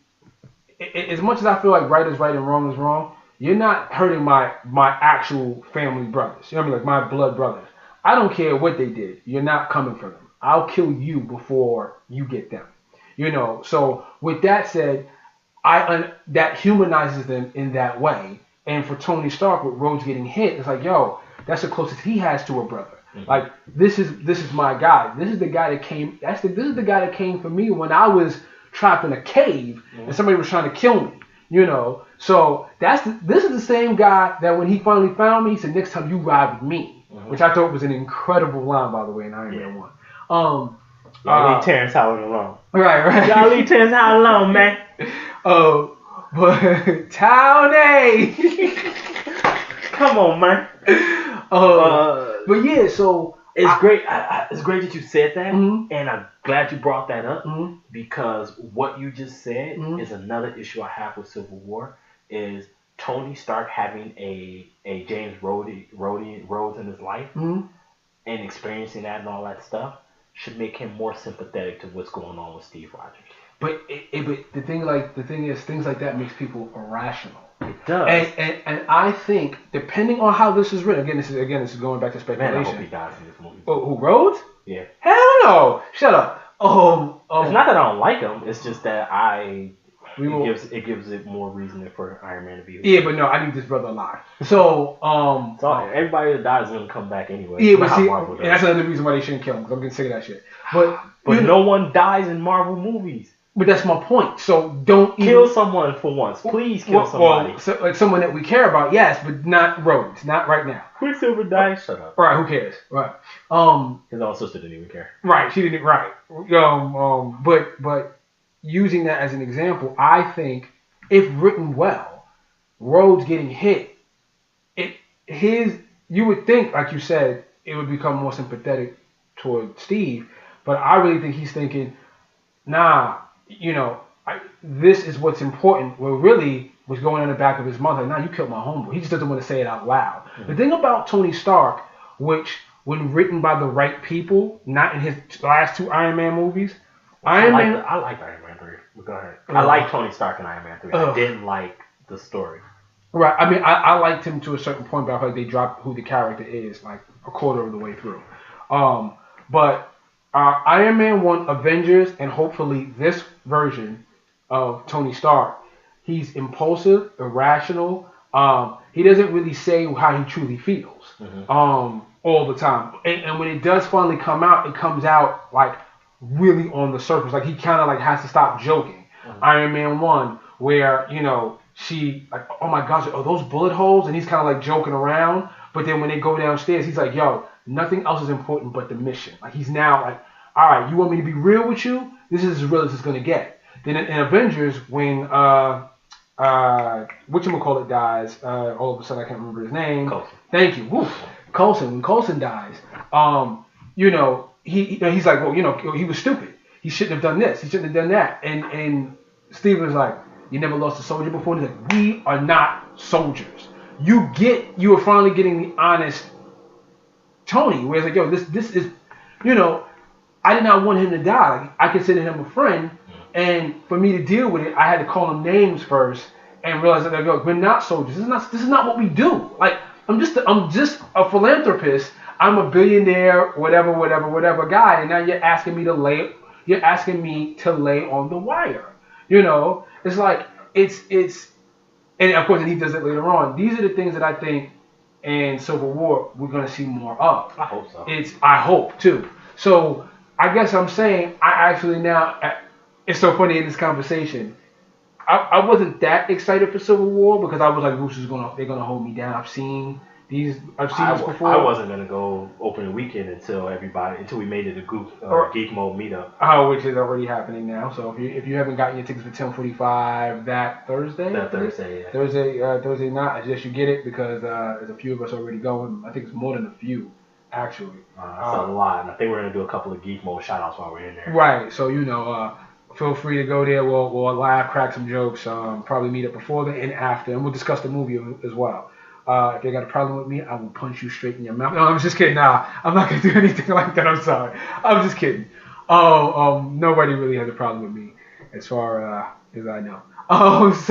as much as I feel like right is right and wrong is wrong, you're not hurting my actual family brothers. You know what I mean? Like my blood brothers. I don't care what they did. You're not coming for them. I'll kill you before you get them. So with that said, that humanizes them in that way. And for Tony Stark, with Rhodes getting hit, it's like, yo, that's the closest he has to a brother. Like this is my guy. This is the guy that came. This is the guy that came for me when I was trapped in a cave and somebody was trying to kill me. So this is the same guy that when he finally found me, he said, next time you ride with me, which I thought was an incredible line, by the way, in Iron Man 1. Y'all leave Terrence Howard alone. Right. Y'all leave Terrence Howard alone, man. But Townie. Come on, man. But yeah, so it's great. It's great that you said that, and I'm glad you brought that up because what you just said is another issue I have with Civil War. Is Tony Stark having a James Rhodes in his life and experiencing that and all that stuff should make him more sympathetic to what's going on with Steve Rogers. But the thing is, things like that makes people irrational. It does. And I think, depending on how this is written, this is going back to speculation. Man, I hope he dies in this movie. Oh, who, Rhodes? Yeah. Hell no! Shut up. It's not that I don't like him. It's just that it gives it more reason for Iron Man to be. Yeah, but no, I need this brother alive. So everybody that dies is gonna come back anyway. Yeah, but see, and that's another reason why they shouldn't kill him. Because I'm getting sick of that shit. But no one dies in Marvel movies. But that's my point. So don't kill someone for once. Please kill somebody. Like someone that we care about, yes, but not Rhodes. Not right now. Quicksilver died. Shut up. Right. Who cares? Right. His own sister didn't even care. Right. She didn't. Right. But using that as an example, I think if written well, Rhodes getting hit, you would think, like you said, it would become more sympathetic toward Steve. But I really think he's thinking, nah. This is what's important. Well, really, was going in the back of his mind, like, nah, you killed my homeboy. He just doesn't want to say it out loud. The thing about Tony Stark, which, when written by the right people, not in his last two Iron Man movies, I like Iron Man 3. Go ahead. I like Tony Stark in Iron Man 3. I didn't like the story. Right. I mean, I liked him to a certain point, but I feel like they dropped who the character is, like, a quarter of the way through. But Iron Man 1, Avengers, and hopefully this version of Tony Stark, he's impulsive, irrational. He doesn't really say how he truly feels all the time. And when it does finally come out, it comes out like really on the surface. Like he kind of like has to stop joking. Iron Man 1, where she like, oh my gosh, are those bullet holes? And he's kind of like joking around. But then when they go downstairs, he's like, yo, nothing else is important but the mission. Like he's now like, all right, you want me to be real with you? This is as real as it's gonna get. Then in Avengers, when whatchamacallit dies, all of a sudden I can't remember his name. Coulson. Thank you. Woo. Coulson. When Coulson dies, he's like, well, he was stupid. He shouldn't have done this. He shouldn't have done that. And Steve was like, you never lost a soldier before. And he's like, we are not soldiers. You are finally getting the honest Tony, where it's like, yo, this is, I did not want him to die. Like, I considered him a friend, and for me to deal with it, I had to call him names first and realize that we're not soldiers. This is not what we do. Like I'm just a philanthropist. I'm a billionaire, whatever guy, and now you're asking me to lay on the wire. It's like it's and of course, and he does it later on. These are the things that I think in Civil War we're gonna see more of. I hope so. I hope too. So I guess I'm saying I actually now. It's so funny in this conversation. I wasn't that excited for Civil War because I was like, they're gonna hold me down. I've seen this before. I wasn't gonna go opening weekend until we made it a Geek Mode meetup. Which is already happening now. So if you haven't gotten your tickets for 10:45 that Thursday. Yeah. Thursday night, I suggest you get it because there's a few of us already going. I think it's more than a few, actually. That's a lot. And I think we're gonna do a couple of Geek Mode shout outs while we're in there. Right. So feel free to go there. We'll live crack some jokes. Probably meet up before the and after, and we'll discuss the movie as well. If you got a problem with me, I will punch you straight in your mouth. No, I'm just kidding. Nah, I'm not gonna do anything like that. I'm sorry. I'm just kidding. Nobody really has a problem with me, as far as I know. Because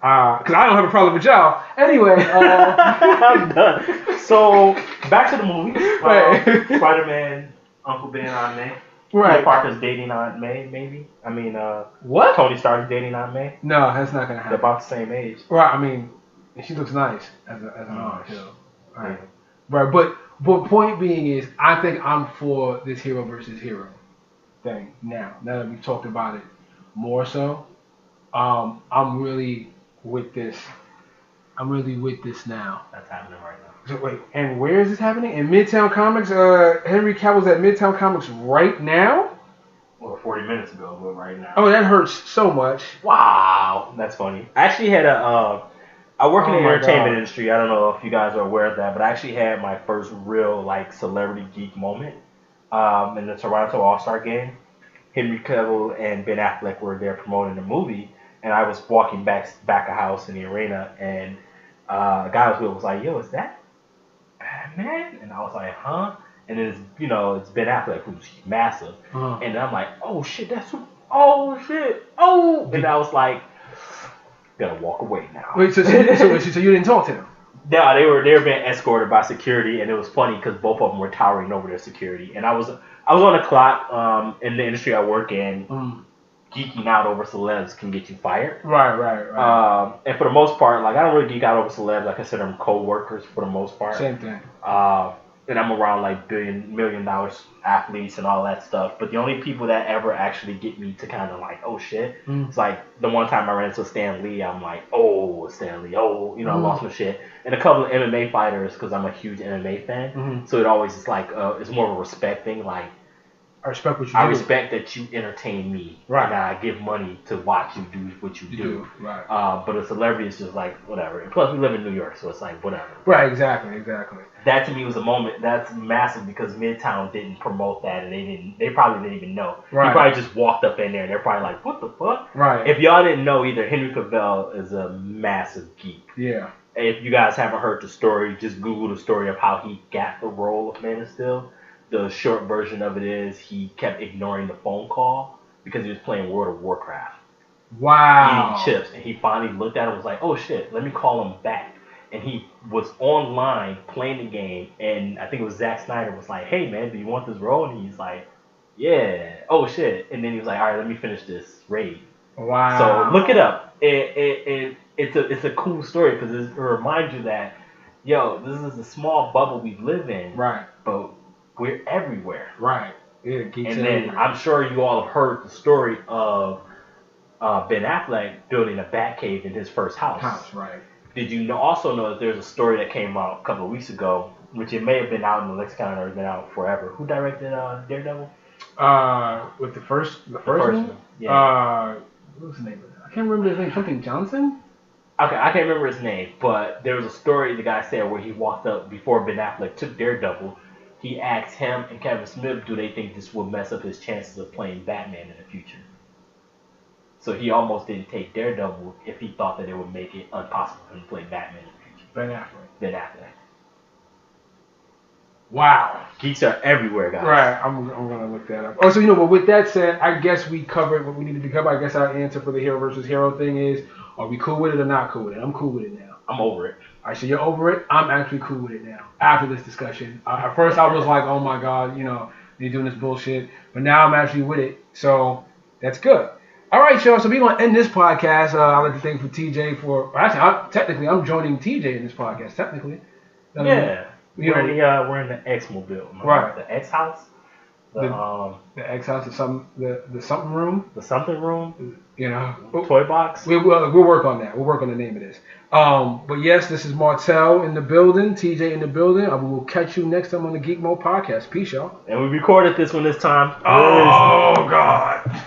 I don't have a problem with y'all. Anyway, I'm done. So back to the movie. Right. Spider-Man, Uncle Ben, Aunt May. Right. Peter Parker's dating Aunt May, maybe. I mean, what? Tony Stark's dating Aunt May. No, that's not gonna They're happen. about the same age. Right. I mean, she looks nice as an aunt too. Right. Yeah. Right. But point being is, I think I'm for this hero versus hero thing now. Now that we've talked about it more so, I'm really with this. I'm really with this now. That's happening right now. So wait, and where is this happening? In Midtown Comics? Henry Cavill's at Midtown Comics right now? Well, 40 minutes ago, but right now. Oh, that hurts so much. Wow, that's funny. I actually had I work in the entertainment God. industry. I don't know if you guys are aware of that, but I actually had my first real celebrity geek moment in the Toronto All-Star game. Henry Cavill and Ben Affleck were there promoting the movie, and I was walking back a house in the arena, and a guy was like, "Yo, is that Batman?" And I was like, "Huh?" And then it's Ben Affleck, who's massive, and I'm like, "Oh shit, oh shit, oh!" And I was like, "Gotta walk away now." Wait, so you didn't talk to them? No, they were being escorted by security, and it was funny because both of them were towering over their security, and I was on the clock in the industry I work in. Geeking out over celebs can get you fired. Right. And for the most part, I don't really geek out over celebs. I consider them co-workers for the most part. Same thing. And I'm around $1 million athletes and all that stuff. But the only people that ever actually get me to kind of oh shit, it's the one time I ran into Stan Lee, I'm like, oh, Stan Lee, oh, I lost my shit. And a couple of MMA fighters, because I'm a huge MMA fan. So it always is it's more of a respect thing. I respect what you do. I respect that you entertain me. Right. And I give money to watch you do what you do. Right. But a celebrity is just whatever. And plus, we live in New York, so it's whatever. Right, exactly. That to me was a moment that's massive because Midtown didn't promote that, and they probably didn't even know. Right. He probably just walked up in there, and they're probably like, "What the fuck?" Right. If y'all didn't know either, Henry Cavill is a massive geek. Yeah. If you guys haven't heard the story, just Google the story of how he got the role of Man of Steel. The short version of it is he kept ignoring the phone call because he was playing World of Warcraft. Wow. Eating chips, and he finally looked at it and was like, "Oh shit, let me call him back." And he was online playing the game, and I think it was Zack Snyder was like, "Hey man, do you want this role?" And he's like, "Yeah." Oh shit. And then he was like, "All right, let me finish this raid." Wow. So look it up. It's a cool story because it reminds you that, yo, this is a small bubble we live in. Right. But we're everywhere. Right. Yeah, geeks And then everywhere. I'm sure you all have heard the story of Ben Affleck building a Batcave in his first house. Right. Did you also know that there's a story that came out a couple of weeks ago, which it may have been out in the lexicon or has been out forever? Who directed Daredevil? With the first one? Yeah. What was the name of it? I can't remember his name. Something Johnson? Okay, I can't remember his name, but there was a story the guy said where he walked up before Ben Affleck took Daredevil. He asked him and Kevin Smith, do they think this will mess up his chances of playing Batman in the future? So he almost didn't take Daredevil if he thought that it would make it impossible for him to play Batman in the future. Ben Affleck. Wow. Geeks are everywhere, guys. Right. I'm going to look that up. Oh, so, but with that said, I guess we covered what we needed to cover. I guess our answer for the hero versus hero thing is, are we cool with it or not cool with it? I'm cool with it now. I'm over it. All right, so you're over it. I'm actually cool with it now. After this discussion, at first I was like, "Oh my God, they're doing this bullshit," but now I'm actually with it. So that's good. All right, y'all. So we're gonna end this podcast. I'd like to thank for TJ for. Technically, I'm joining TJ in this podcast. Technically. Yeah. We're in the X Mobile. Right. The X House. The X House, the something room. The something room. Toy box. We'll work on that. We'll work on the name of this. But yes, this is Martel in the building, TJ in the building. I will catch you next time on the Geek Mode podcast. Peace, y'all. And we recorded this one this time. Oh God.